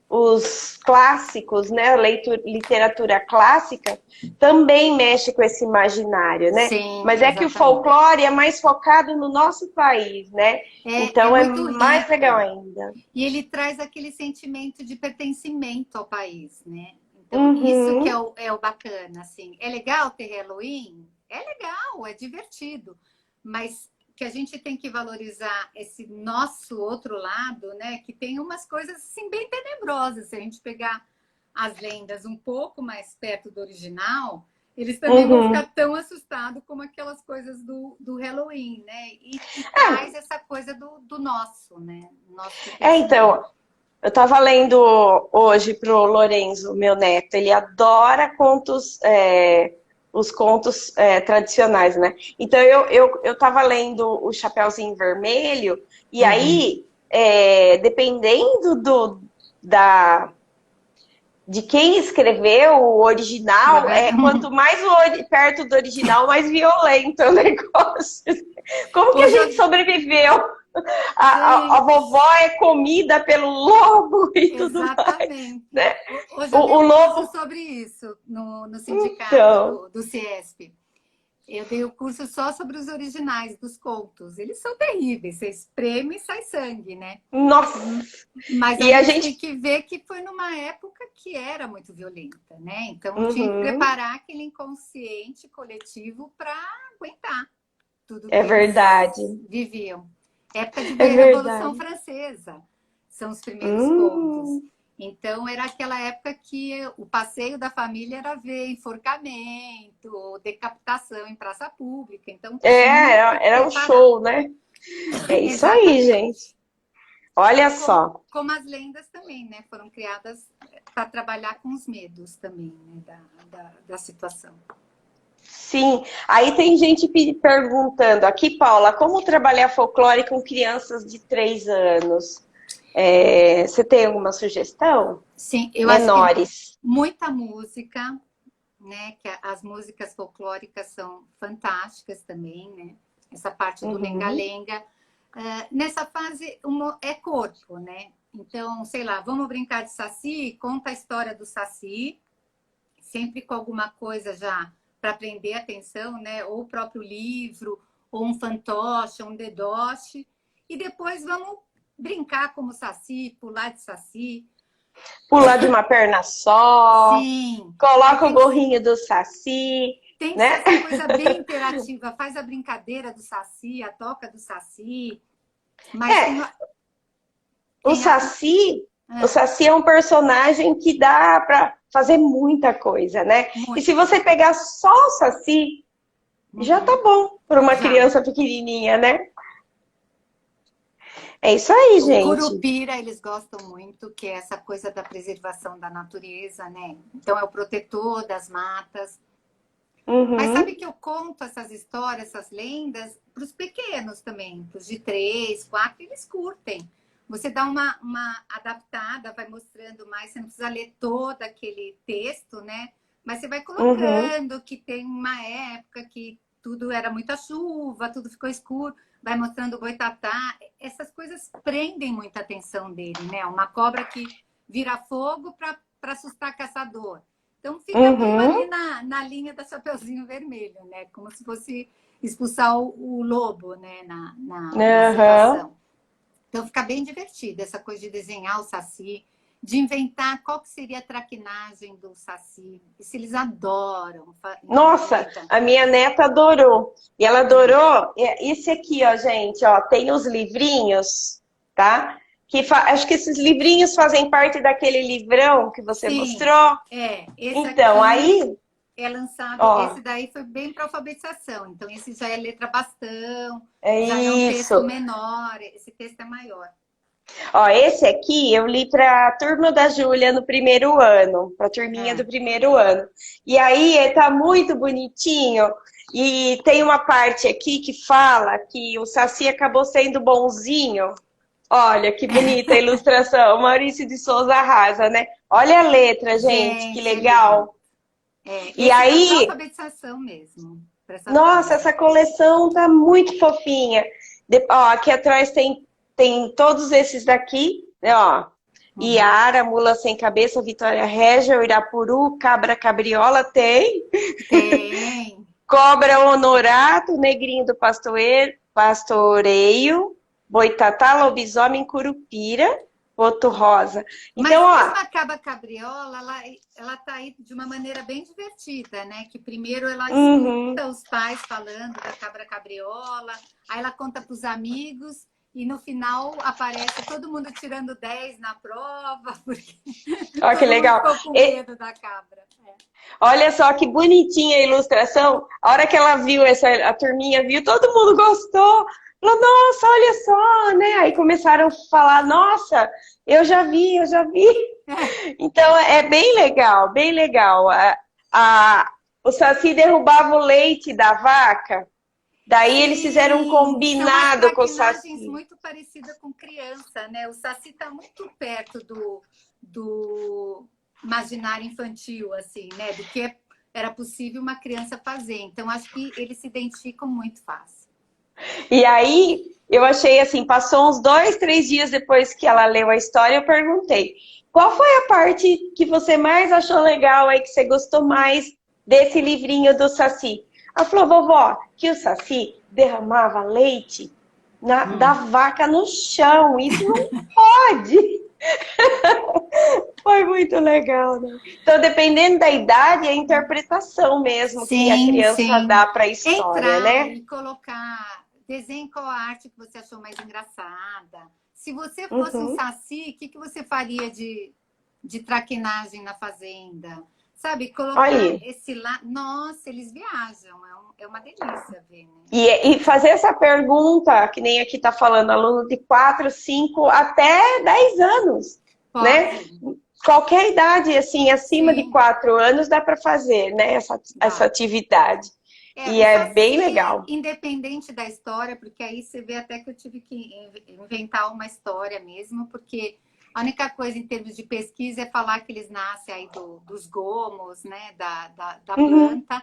os clássicos, né? Literatura clássica também mexe com esse imaginário, né? Sim, Mas é que o exatamente. folclore é mais focado no nosso país, né? É Então é muito mais legal rico. ainda. E ele traz aquele sentimento de pertencimento ao país, né? Então, isso que é Uhum, o bacana, assim. É legal ter Halloween? É legal, é divertido. Mas que a gente tem que valorizar esse nosso outro lado, né? Que tem umas coisas, assim, bem tenebrosas. Se a gente pegar as lendas um pouco mais perto do original, eles também vão ficar uhum. tão assustados como aquelas coisas do Halloween, né? E traz essa coisa do nosso, né? Nosso pertencimento. Então, eu estava lendo hoje pro Lorenzo, meu neto, ele adora contos, os contos tradicionais, né? Então eu tava lendo o Chapeuzinho Vermelho, e Uhum. aí, dependendo da, de quem escreveu o original, quanto mais perto do original, mais violento é o negócio. Como que a Hoje gente eu... sobreviveu? A vovó Gente, é comida pelo lobo e tudo mais, exatamente. né? Hoje eu dei O um curso lobo, sobre isso no sindicato então, do CIESP. Eu dei o curso só sobre os originais dos contos. Eles são terríveis, você espreme e sai sangue, né? nossa, Mas a e a gente tem gente, que ver que foi numa época que era muito violenta, né? Então tinha que uhum, preparar aquele inconsciente coletivo para aguentar tudo é que eles verdade, viviam. Época de é Revolução verdade. Francesa. São os primeiros contos. Então, era aquela época que o passeio da família era ver enforcamento, decapitação em praça pública. Então, Era um show, né? É isso aí, gente. Olha só. Como as lendas também, né? Foram criadas para trabalhar com os medos também, né? Da situação. Sim. Aí tem gente perguntando aqui, Paula, como trabalhar folclore com crianças de 3 anos? Você tem alguma sugestão? Sim, eu Menores. acho que muita música, né? Que as músicas folclóricas são fantásticas também, né? Essa parte do lenga-lenga. Nessa fase é corpo, né? Então, sei lá, vamos brincar de Saci, conta a história do Saci, sempre com alguma coisa já para prender a atenção, né? Ou o próprio livro, ou um fantoche, um dedoche, e depois vamos brincar como Saci, pular de Saci. Pular de uma perna só. Sim. Coloca o gorrinho do Saci. Tem que né? ser essa coisa bem interativa. Faz a brincadeira do Saci, a toca do Saci. Mas o Saci é um personagem que dá para fazer muita coisa, né? E se você pegar só o Saci, já tá bom para uma criança pequenininha, né? É isso aí, gente. O Curupira, eles gostam muito, que é essa coisa da preservação da natureza, né? Então, é o protetor das matas. Mas sabe que eu conto essas histórias, essas lendas, para os pequenos também, para os de 3, 4, eles curtem. Você dá uma adaptada, vai mostrando mais, você não precisa ler todo aquele texto, né? Mas você vai colocando que tem uma época que tudo era muita chuva, tudo ficou escuro, vai mostrando o boitatá. Essas coisas prendem muita atenção dele, né? Uma cobra que vira fogo para assustar caçador. Então, fica meio ali na linha da Chapeuzinho Vermelho, né? Como se fosse expulsar o lobo, né? Na situação. Então, fica bem divertido essa coisa de desenhar o Saci, de inventar qual que seria a traquinagem do Saci. Isso eles adoram. Nossa, a minha neta adorou. E ela adorou esse aqui, ó, gente. Ó, tem os livrinhos, tá? Acho que esses livrinhos fazem parte daquele livrão que você mostrou. Esse então, aqui aí é lançado, esse daí foi bem para alfabetização. Então, esse já é letra bastão, já é um texto menor, esse texto é maior. Ó, esse aqui eu li para a turma da Júlia no primeiro ano, para a turminha do primeiro ano. E aí tá muito bonitinho. E tem uma parte aqui que fala que o Saci acabou sendo bonzinho. Olha, que bonita a ilustração. O Maurício de Souza arrasa, né? Olha a letra, gente, que legal. E aí... É alfabetização mesmo. Nossa, essa coleção tá muito fofinha. Ó, aqui atrás tem todos esses daqui, né, ó. Iara, Mula Sem Cabeça, Vitória Régia, Irapuru, Cabra Cabriola, tem. Tem. Cobra Honorato, Negrinho do Pastoreio, Boitatá, Lobisomem, Curupira, Boto Rosa. Então, mas a Cabra Cabriola, ela tá aí de uma maneira bem divertida, né? Que primeiro ela escuta os pais falando da Cabra Cabriola, aí ela conta para os amigos, e no final aparece todo mundo tirando 10 na prova, porque olha que legal. Ficou com medo da cabra. Olha só que bonitinha a ilustração. A hora que ela viu, a turminha viu, todo mundo gostou. Falou, nossa, olha só, né? Aí começaram a falar, nossa, eu já vi. Então, é bem legal, bem legal. O Saci derrubava o leite da vaca. Daí eles fizeram um combinado com o Saci. Muito parecida com criança, né? O Saci está muito perto do imaginário infantil, assim, né? Do que era possível uma criança fazer. Então, acho que eles se identificam muito fácil. E aí, eu achei assim, passou uns 2, 3 dias depois que ela leu a história, eu perguntei, qual foi a parte que você mais achou legal aí, que você gostou mais desse livrinho do Saci? Ela falou, vovó, que o Saci derramava leite da vaca no chão. Isso não pode. Foi muito legal, né? Então, dependendo da idade, é a interpretação mesmo que a criança dá para a história, né? E colocar, desenhe qual a arte que você achou mais engraçada. Se você fosse um Uhum. saci, o que você faria de traquinagem na fazenda? Sabe, colocar Aí. esse lá. Nossa, eles viajam, é uma delícia ver, né? E fazer essa pergunta, que nem aqui está falando, aluno de 4, 5 até 10 anos, né? Pode, Qualquer idade, assim, acima de sim, 4 anos dá para fazer, né? Essa dá. atividade. É, E o é bem Saci, legal. independente da história, porque aí você vê até que eu tive que inventar uma história mesmo, porque a única coisa em termos de pesquisa é falar que eles nascem aí dos gomos, né, da Uhum, planta,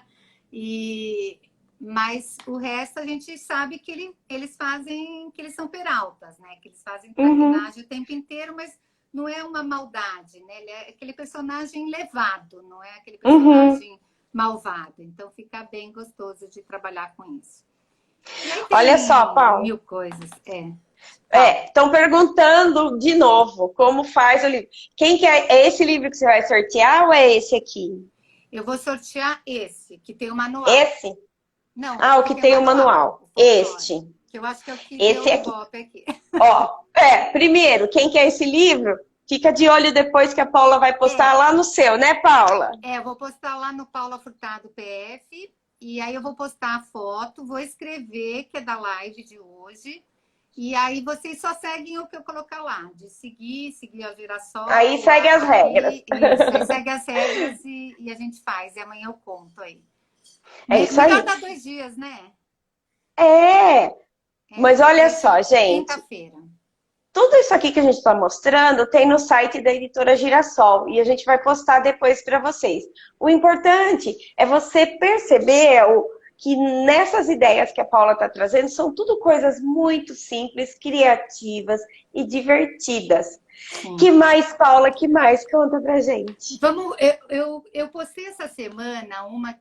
e, mas o resto a gente sabe que eles fazem, que eles são peraltas, né, que eles fazem uhum, traquinagem o tempo inteiro, mas não é uma maldade, né, ele é aquele personagem levado, não é aquele uhum. personagem malvado. Então fica bem gostoso de trabalhar com isso. E aí Olha só, tem Paulo. mil coisas. Fala. Estão perguntando de novo como faz o livro. Quem que é esse livro que você vai sortear ou é esse aqui? Eu vou sortear esse, que tem o manual. Esse? Não, Ah, o o que que tem o tem o manual, manual. o folclore. Este. Que eu acho que é o que Esse deu aqui. Ibope aqui. Ó, primeiro, quem quer esse livro, fica de olho depois que a Paula vai postar É, lá no seu, né, Paula? eu vou postar lá no Paula Furtado PF. E aí eu vou postar a foto, vou escrever que é da live de hoje. E aí vocês só seguem o que eu colocar lá, de seguir a Aí Girassol, segue as regras. aqui, isso. Aí segue as regras e a gente faz. E amanhã eu conto aí. É isso Melhor aí. dar 2 dias, né? É, É, mas dia olha 8 só, é gente. quinta-feira. Tudo isso aqui que a gente está mostrando tem no site da editora Girassol e a gente vai postar depois para vocês. O importante é você perceber que nessas ideias que a Paula está trazendo são tudo coisas muito simples, criativas e divertidas. Que Sim. mais, Paula? Que mais? Conta pra gente. Vamos, eu postei essa semana uma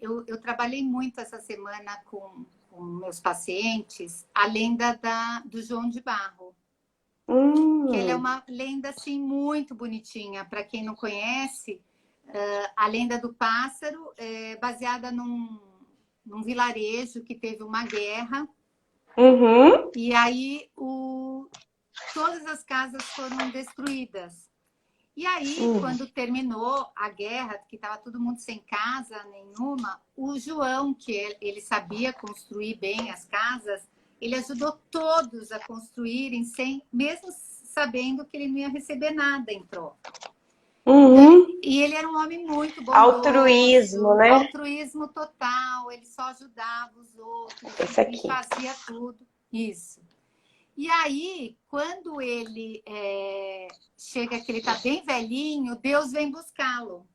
eu trabalhei muito essa semana com meus pacientes, a lenda do João de Barro, que ele é Hum, uma lenda assim muito bonitinha. Para quem não conhece, a lenda do pássaro é baseada num vilarejo que teve uma guerra uhum, e aí todas as casas foram destruídas. E aí, hum, quando terminou a guerra, que estava todo mundo sem casa nenhuma, o João, que ele sabia construir bem as casas, ele ajudou todos a construírem sem, mesmo sabendo que ele não ia receber nada em troca. Então, uhum. e ele era um homem muito Altruísmo, bondoso, né? altruísmo total, ele só ajudava os outros Esse e aqui. fazia tudo isso. E aí, quando ele chega que ele está bem velhinho, Deus vem buscá-lo.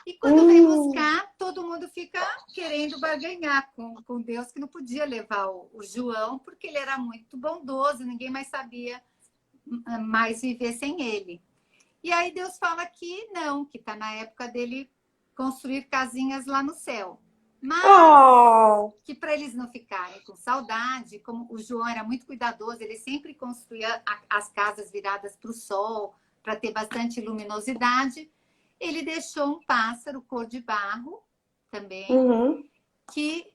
E quando vem Hum, buscar, todo mundo fica querendo barganhar com Deus, que não podia levar o João, porque ele era muito bondoso, ninguém mais sabia mais viver sem ele. E aí Deus fala que não, que está na época dele construir casinhas lá no céu. Mas oh, que para eles não ficarem com saudade, como o João era muito cuidadoso, ele sempre construía as casas viradas para o sol, para ter bastante luminosidade. Ele deixou um pássaro cor de barro também, uhum. que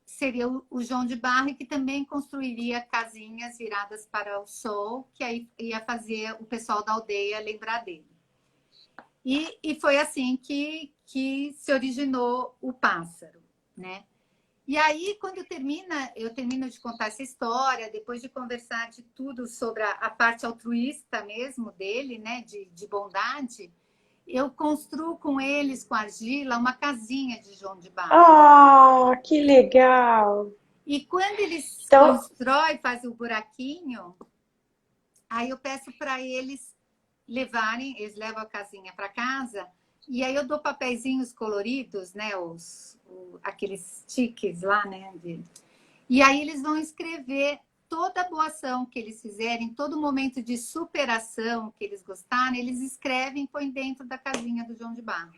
seria o João de Barro e que também construiria casinhas viradas para o sol, que aí ia fazer o pessoal da aldeia lembrar dele. E foi assim que se originou o pássaro, né? E aí, quando eu termino de contar essa história, depois de conversar de tudo sobre a parte altruísta mesmo dele, né, de bondade, eu construo com eles, com argila, uma casinha de João de Barro. Ah, que legal. E quando eles Então, constroem, fazem o buraquinho, aí eu peço para eles levarem, eles levam a casinha para casa, e aí eu dou papeizinhos coloridos, né, aqueles tiques lá, né, e aí eles vão escrever toda a boa ação que eles fizerem, todo momento de superação que eles gostarem, eles escrevem e põem dentro da casinha do João de Barro.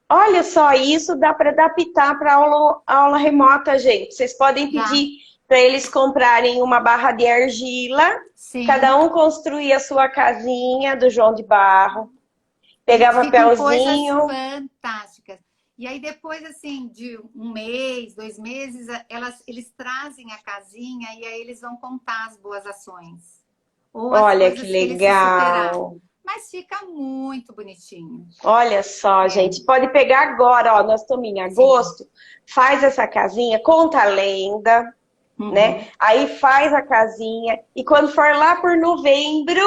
olha só, isso dá para adaptar para aula remota, gente. Vocês podem Dá? pedir para eles comprarem uma barra de argila, cada Sim. um construir a sua casinha do João de Barro, E pegar ficam coisas papelzinho. fantásticas. E aí, depois, assim, de 1 mês, 2 meses, eles trazem a casinha e aí eles vão contar as boas ações. ou as Olha que coisas que eles se superaram. legal. Mas fica muito bonitinho. Olha só, É, gente, pode pegar agora, ó, nós estamos em sim. agosto, faz essa casinha, conta a lenda, né? Uhum. Aí faz a casinha e quando for lá por novembro,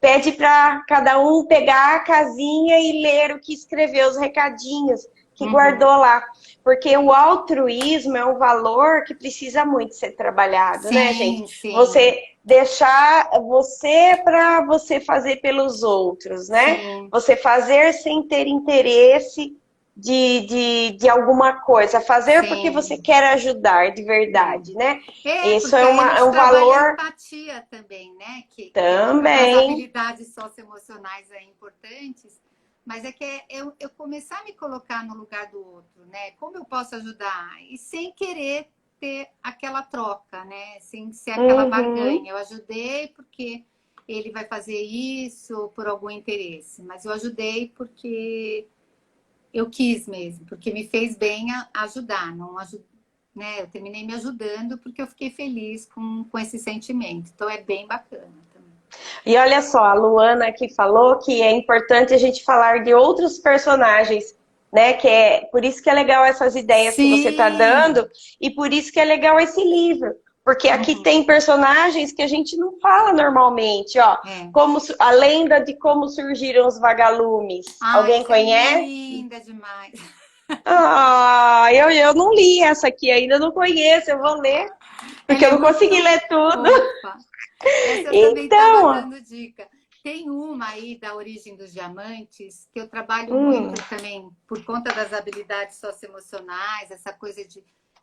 pede para cada um pegar a casinha e ler o que escreveu, os recadinhos que Uhum. guardou lá. Porque o altruísmo é um valor que precisa muito ser trabalhado, né, gente? Sim, sim, Você deixar você para você fazer pelos outros, né? sim. Você fazer sem ter interesse de alguma coisa, fazer porque você Sim, quer ajudar de verdade, é. né? Isso Porque aí a é gente um trabalha a valor empatia também, né? Que é outra das também. habilidades socioemocionais aí importantes. Mas é que eu começar a me colocar no lugar do outro, né? Como eu posso ajudar? E sem querer ter aquela troca, né? Sem ser aquela Uhum. barganha. Eu ajudei porque ele vai fazer isso por algum interesse, mas eu ajudei porque eu quis mesmo, porque me fez bem ajudar, não ajudar, né? Eu terminei me ajudando porque eu fiquei feliz com esse sentimento. Então é bem bacana também. E olha só, a Luana aqui falou que é importante a gente falar de outros personagens, né? Que é por isso que é legal essas ideias que você está dando Sim! e por isso que é legal esse livro, porque aqui Uhum. tem personagens que a gente não fala normalmente, ó, É. como a lenda de como surgiram os vagalumes. Ah, Alguém essa é conhece? linda demais. Ah, eu não li essa aqui ainda, não conheço, eu vou ler, porque Ela eu é não consegui muito ler tudo. fofa. Essa eu também estava Então, dando dica. Tem uma aí da origem dos diamantes que eu trabalho hum, muito também por conta das habilidades socioemocionais, essa coisa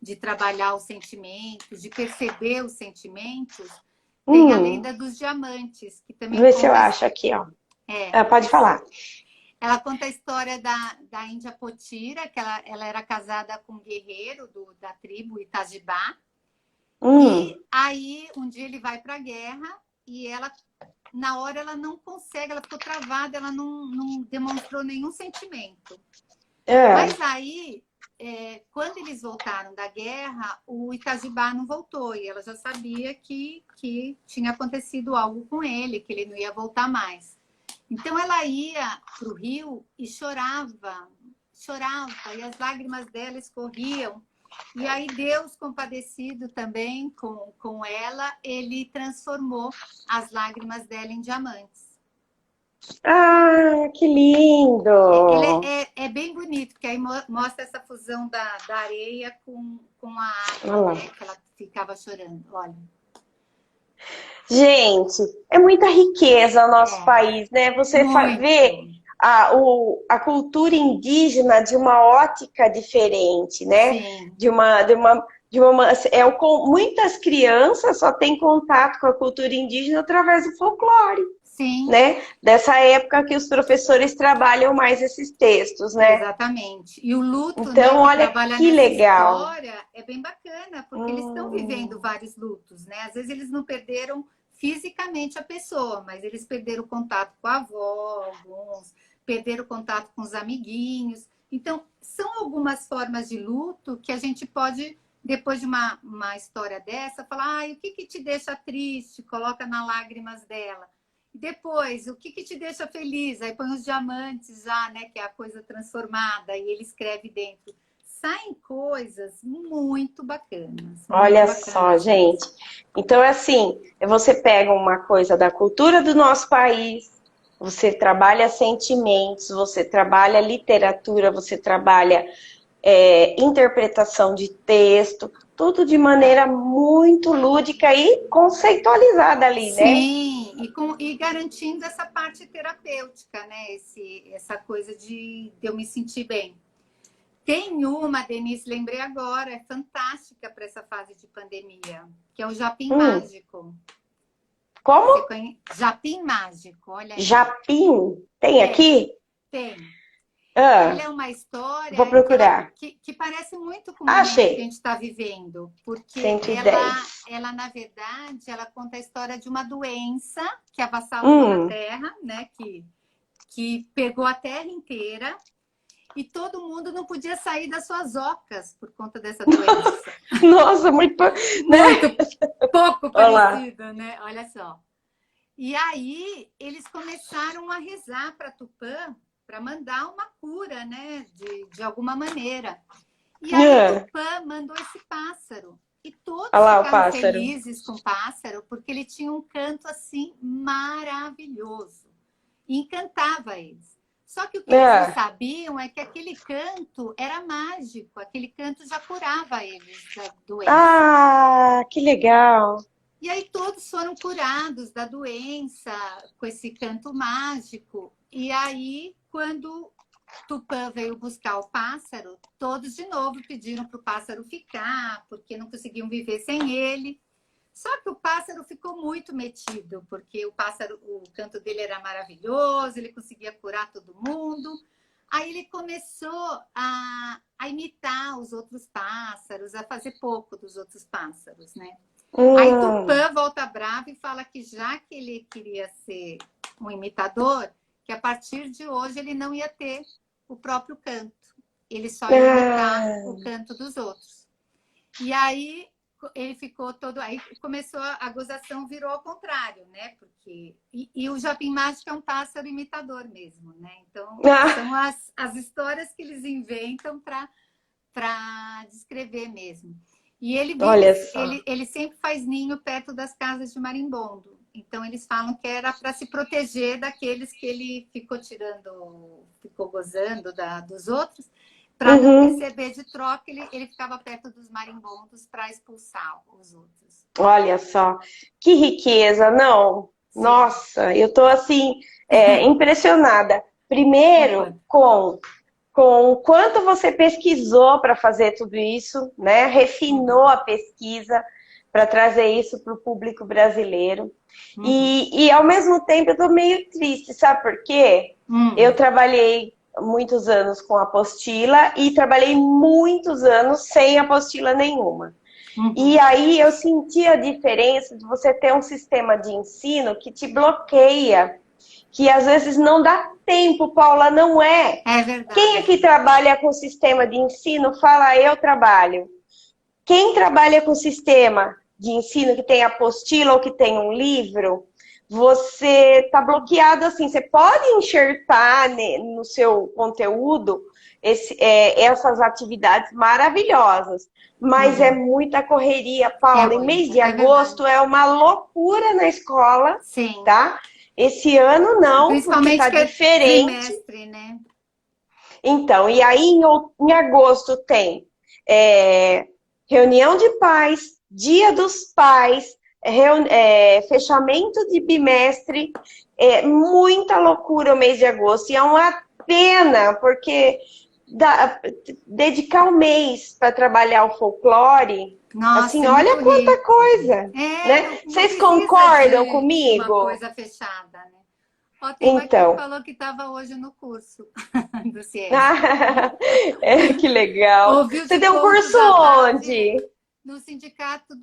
de trabalhar os sentimentos, de perceber os sentimentos. Tem a hum, lenda dos diamantes, que também vê se eu conta. acho aqui, ó. É, Ah, pode falar. ela conta a história da Índia Potira, que ela era casada com um guerreiro da tribo Itajibá. Hum, E aí, um dia ele vai para a guerra e ela, na hora, ela não consegue, ela ficou travada, ela não demonstrou nenhum sentimento. é. Mas aí, quando eles voltaram da guerra, o Itajibá não voltou e ela já sabia que tinha acontecido algo com ele, que ele não ia voltar mais. Então ela ia para o rio e chorava, chorava, e as lágrimas dela escorriam. E aí Deus, compadecido também com ela, ele transformou as lágrimas dela em diamantes. Ah, que Ele lindo! é bem bonito, porque aí mostra essa fusão da areia com a Olha água, lá. né? Que ela ficava chorando. Olha. Gente, é muita riqueza o nosso É, país, né? Você vê muito. a cultura indígena de uma ótica diferente, né? Sim, Muitas crianças só têm contato com a cultura indígena através do folclore, sim. né? Dessa época que os professores trabalham mais esses textos, né? Exatamente. E o luto, né, Então, que olha trabalha que nessa legal. história é bem bacana, porque eles estão vivendo Hum, vários lutos, né? Às vezes eles não perderam fisicamente a pessoa, mas eles perderam o contato com a avó, alguns perderam o contato com os amiguinhos. Então, são algumas formas de luto que a gente pode, depois de uma história dessa, falar: o que te deixa triste? Coloca nas lágrimas dela. Depois, o que te deixa feliz? Aí põe os diamantes já, né? Que é a coisa transformada, e ele escreve dentro. Saem coisas muito olha só, bacanas mesmo. gente. Então, é assim, você pega uma coisa da cultura do nosso país, você trabalha sentimentos, você trabalha literatura, você trabalha interpretação de texto, tudo de maneira muito lúdica e conceitualizada ali, né? Sim, e garantindo essa parte terapêutica, né? Essa coisa de eu me sentir bem. Tem uma, Denise, lembrei agora, é fantástica para essa fase de pandemia, que é o Japim Hum, Mágico. como? Você conhece? Japim Mágico, olha aí. Japim? Tem É, aqui? tem. Ele Ah, é uma vou história procurar. que parece muito com o momento que a Achei. gente está vivendo, porque 110. na verdade, ela conta a história de uma doença que avassalou na Hum. Terra, né? Que pegou a Terra inteira e todo mundo não podia sair das suas ocas por conta dessa doença. Nossa, muito, né? Muito pouco Olha lá. parecido, né? Olha só. E aí eles começaram a rezar para Tupã para mandar uma cura, né, de alguma maneira. E aí Ah, Tupã mandou esse pássaro. E olha todos lá o ficaram pássaro. felizes com o pássaro, porque ele tinha um canto assim maravilhoso. E encantava eles. Só que o que eles não Ah, sabiam é que aquele canto era mágico, aquele canto já curava eles da doença. que legal. E aí todos foram curados da doença com esse canto mágico. E aí, quando Tupã veio buscar o pássaro, todos de novo pediram para o pássaro ficar, porque não conseguiam viver sem ele. Só que o pássaro ficou muito metido, porque o canto dele era maravilhoso, ele conseguia curar todo mundo. Aí ele começou a imitar os outros pássaros, a fazer pouco dos outros pássaros, né? Aí Hum, Tupã volta bravo e fala que já que ele queria ser um imitador, que a partir de hoje ele não ia ter o próprio canto. Ele só ia imitar o ah, canto dos outros. E aí ele ficou todo. Aí começou a gozação, virou ao contrário, né? Porque. E o Japim Mágico é um pássaro imitador mesmo, né? Então, ah, são as histórias que eles inventam para descrever mesmo. E ele vive, olha só. ele sempre faz ninho perto das casas de marimbondo. Então eles falam que era para se proteger daqueles que ele ficou tirando, ficou gozando dos outros, para não Uhum, receber de troca, ele ficava perto dos marimbondos para expulsar os outros. olha só. Que riqueza, não? Sim, Nossa, eu tô assim, impressionada. Primeiro, Tupã. com o quanto você pesquisou para fazer tudo isso, né? Uhum, Refinou a pesquisa para trazer isso para o público brasileiro. uhum, E ao mesmo tempo eu estou meio triste, sabe por quê? Eu uhum, trabalhei muitos anos com apostila e trabalhei muitos anos sem apostila nenhuma. E uhum. aí eu senti a diferença de você ter um sistema de ensino que te bloqueia, que às vezes não dá tempo, Paula, não é. É Quem verdade. aqui trabalha com sistema de ensino, fala eu trabalho. Quem trabalha com sistema de ensino que tem apostila ou que tem um livro, você está bloqueado assim. Você pode enxertar no seu conteúdo essas atividades maravilhosas, mas é Uhum. muita correria, É Paula. Em mês muita, de é verdade. agosto é uma loucura na escola, Sim. tá? Esse ano não, porque tá Principalmente que é diferente. trimestre, né? Então, e aí em agosto tem é, reunião de pais, dia dos pais, fechamento de bimestre, muita loucura o mês de agosto. E é uma pena, porque dedicar um mês para trabalhar o folclore, Nossa, assim, é olha muito quanta rico. coisa, É, né? não Vocês precisa concordam de uma comigo? coisa fechada, né? Ó, tem uma aqui que Então, falou que estava hoje no curso do CIESP. que legal. Ouviu Você de deu um contos curso à tarde onde? no Sindicato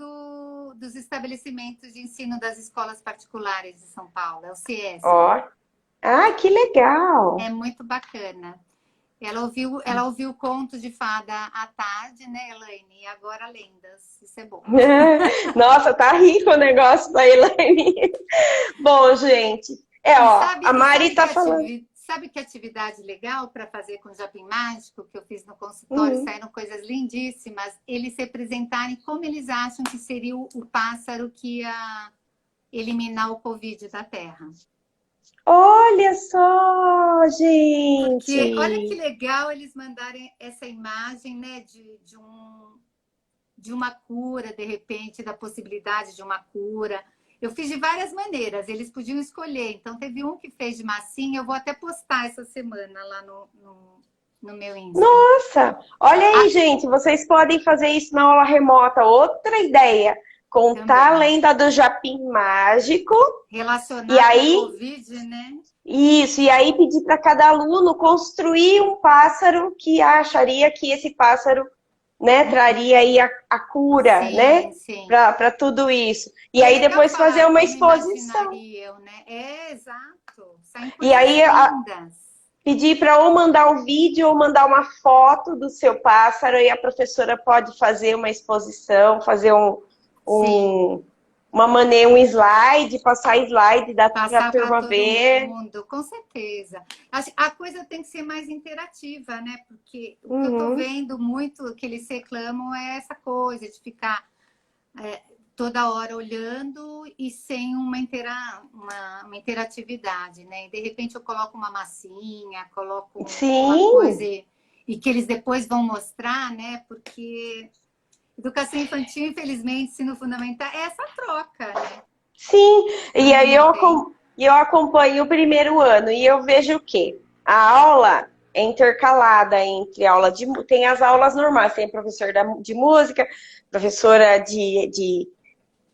dos Estabelecimentos de Ensino das Escolas Particulares de São Paulo, é o CIESP. Ó, que legal. É muito bacana. Ela ouviu contos de fada à tarde, né, Elaine? E agora lendas. Isso é bom. Nossa, tá rico o negócio da Elaine. Bom, gente, E ó, sabe, a e Mari sabe que tá falando. sabe que atividade legal para fazer com o Japim Mágico que eu fiz no consultório? Uhum. Saíram coisas lindíssimas. Eles representarem como eles acham que seria o pássaro que ia eliminar o Covid da Terra. Olha só, Porque olha que gente. legal eles mandarem essa imagem, né, de uma cura, de repente, da possibilidade de uma cura. Eu fiz de várias maneiras, eles podiam escolher. Então, teve um que fez de massinha, eu vou até postar essa semana lá no meu Insta. Nossa, olha aí, Ah, gente. Vocês podem fazer isso na aula remota. Outra ideia. Contar a também. lenda do Japim mágico. E Relacionar com o aí, Covid, né? isso, e aí pedir para cada aluno construir um pássaro que acharia que esse pássaro, né, traria aí a cura, né, Sim, sim. para tudo isso. E E é aí legal depois fazer falar uma como exposição. imaginariam, né? É, exato. Saem E coisas aí lindas. pedir para ou mandar um vídeo ou mandar uma foto do seu pássaro e a professora pode fazer uma exposição, fazer Sim. um, uma maneira, um slide, passar slide, dá para a Passar para turma todo ver. mundo, com certeza. A coisa tem que ser mais interativa, né? Porque o que eu estou Uhum. vendo muito que eles reclamam é essa coisa de ficar toda hora olhando e sem uma interatividade, né? E de repente eu coloco uma massinha, coloco uma Sim, coisa e que eles depois vão mostrar, né? Porque educação infantil, infelizmente, ensino fundamental, é essa troca, né? sim. E Quando aí não tem. eu acompanho o primeiro ano e eu vejo o quê? A aula é intercalada entre aula tem as aulas normais, tem professor de música, professora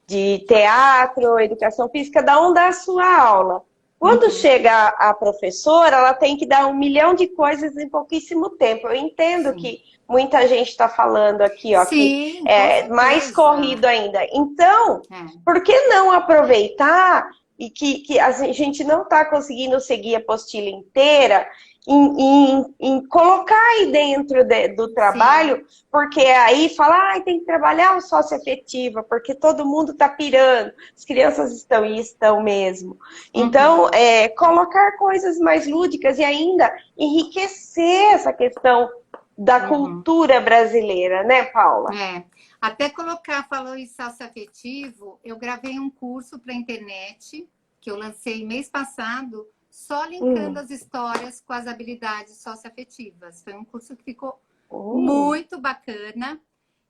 de teatro, educação física, cada um dá a sua aula. Quando Uhum, chega a professora, ela tem que dar 1 milhão de coisas em pouquíssimo tempo. Eu entendo sim. que muita gente está falando aqui, ó, que Sim, com é mais certeza. corrido ainda. Então, É. por que não aproveitar e que a gente não está conseguindo seguir a apostila inteira em colocar aí dentro do Sim. trabalho, porque aí fala, ah, tem que trabalhar o socioafetiva, porque todo mundo está pirando, as crianças estão e estão mesmo. Então, Uhum, colocar coisas mais lúdicas e ainda enriquecer essa questão da uhum. cultura brasileira, né, Paula? É. Até colocar, falou em socioafetivo, eu gravei um curso para a internet que eu lancei mês passado, só linkando Hum, as histórias com as habilidades socioafetivas. Foi um curso que ficou hum, muito bacana.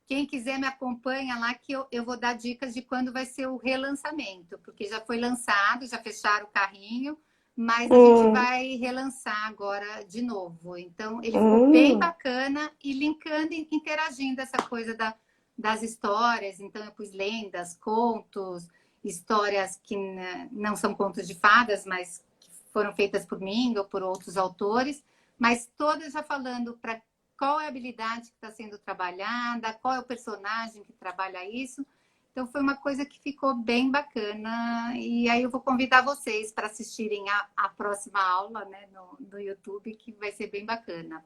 Quem quiser me acompanha lá que eu vou dar dicas de quando vai ser o relançamento, porque já foi lançado, já fecharam o carrinho, mas a gente hum, vai relançar agora de novo. Então, ele ficou bem hum, bacana e linkando e interagindo essa coisa das histórias. Então, eu pus lendas, contos, histórias que não são contos de fadas, mas que foram feitas por mim ou por outros autores, mas todas já falando para qual é a habilidade que está sendo trabalhada, qual é o personagem que trabalha isso. Então, foi uma coisa que ficou bem bacana. E aí, eu vou convidar vocês para assistirem a próxima aula, né, no YouTube, que vai ser bem bacana.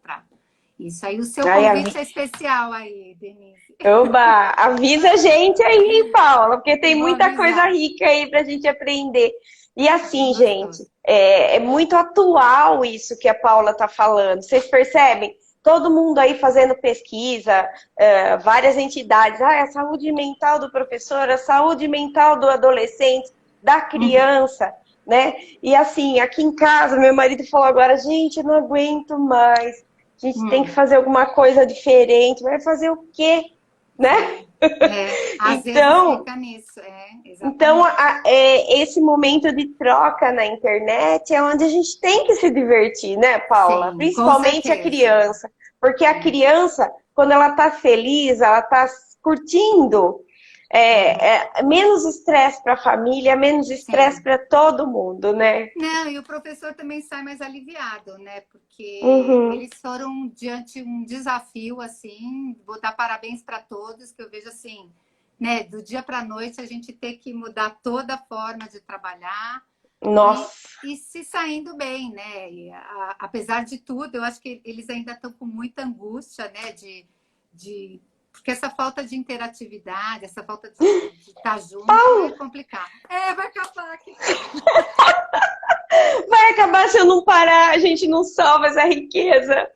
Isso aí, o seu ai, convite é especial aí, Denise. oba, avisa a gente aí, Paula, porque tem Eu vou muita coisa avisar. rica aí pra gente aprender. E Bem assim, gente, gostoso. é muito atual isso que a Paula tá falando. Vocês percebem? Todo mundo aí fazendo pesquisa, várias entidades. Ah, a saúde mental do professor, a saúde mental do adolescente, da Uhum. criança, né? E assim, aqui em casa, meu marido falou agora, gente, eu não aguento mais. A gente tem que Hum. fazer alguma coisa diferente. Vai fazer o quê? Né? Às vezes Então, fica nisso, então exatamente. esse momento de troca na internet é onde a gente tem que se divertir, né, Paula? Sim, com Principalmente a certeza. criança. Porque a É, criança, quando ela está feliz, ela está curtindo, menos estresse para a família, menos estresse sim. para todo mundo, né? Não, e o professor também sai mais aliviado, né? Porque Uhum. eles foram diante um desafio, assim. Vou dar parabéns para todos, que eu vejo assim, né? Do dia para a noite a gente ter que mudar toda a forma de trabalhar Nossa. e se saindo bem, né? Apesar de tudo, eu acho que eles ainda estão com muita angústia, né? Porque essa falta de interatividade, essa falta de estar junto é complicado. Vai acabar aqui. Vai acabar se eu não parar, a gente não salva essa riqueza.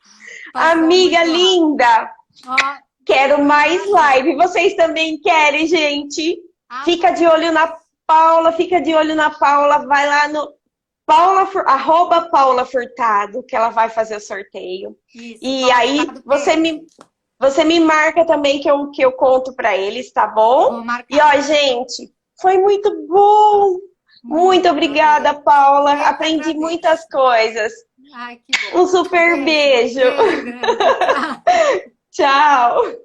Passou Amiga muito rápido. linda, Ó, quero foi um mais prazer. live. Vocês também querem, gente? Ah, Fica vou de olho sim. na Paula, fica de olho na Paula. Vai lá no @Paula Furtado, que ela vai fazer o sorteio. Isso, E Paula aí Furtado PR. você me marca também que eu conto para eles, tá bom? Vou E marcar. ó, gente, foi muito bom. Muito Muito, obrigada, adorei. Paula. Eu que Aprendi muitas agradeço. coisas. Ai, que bom. Um super Beijo, beijo. beijo grande. Tchau. Tchau.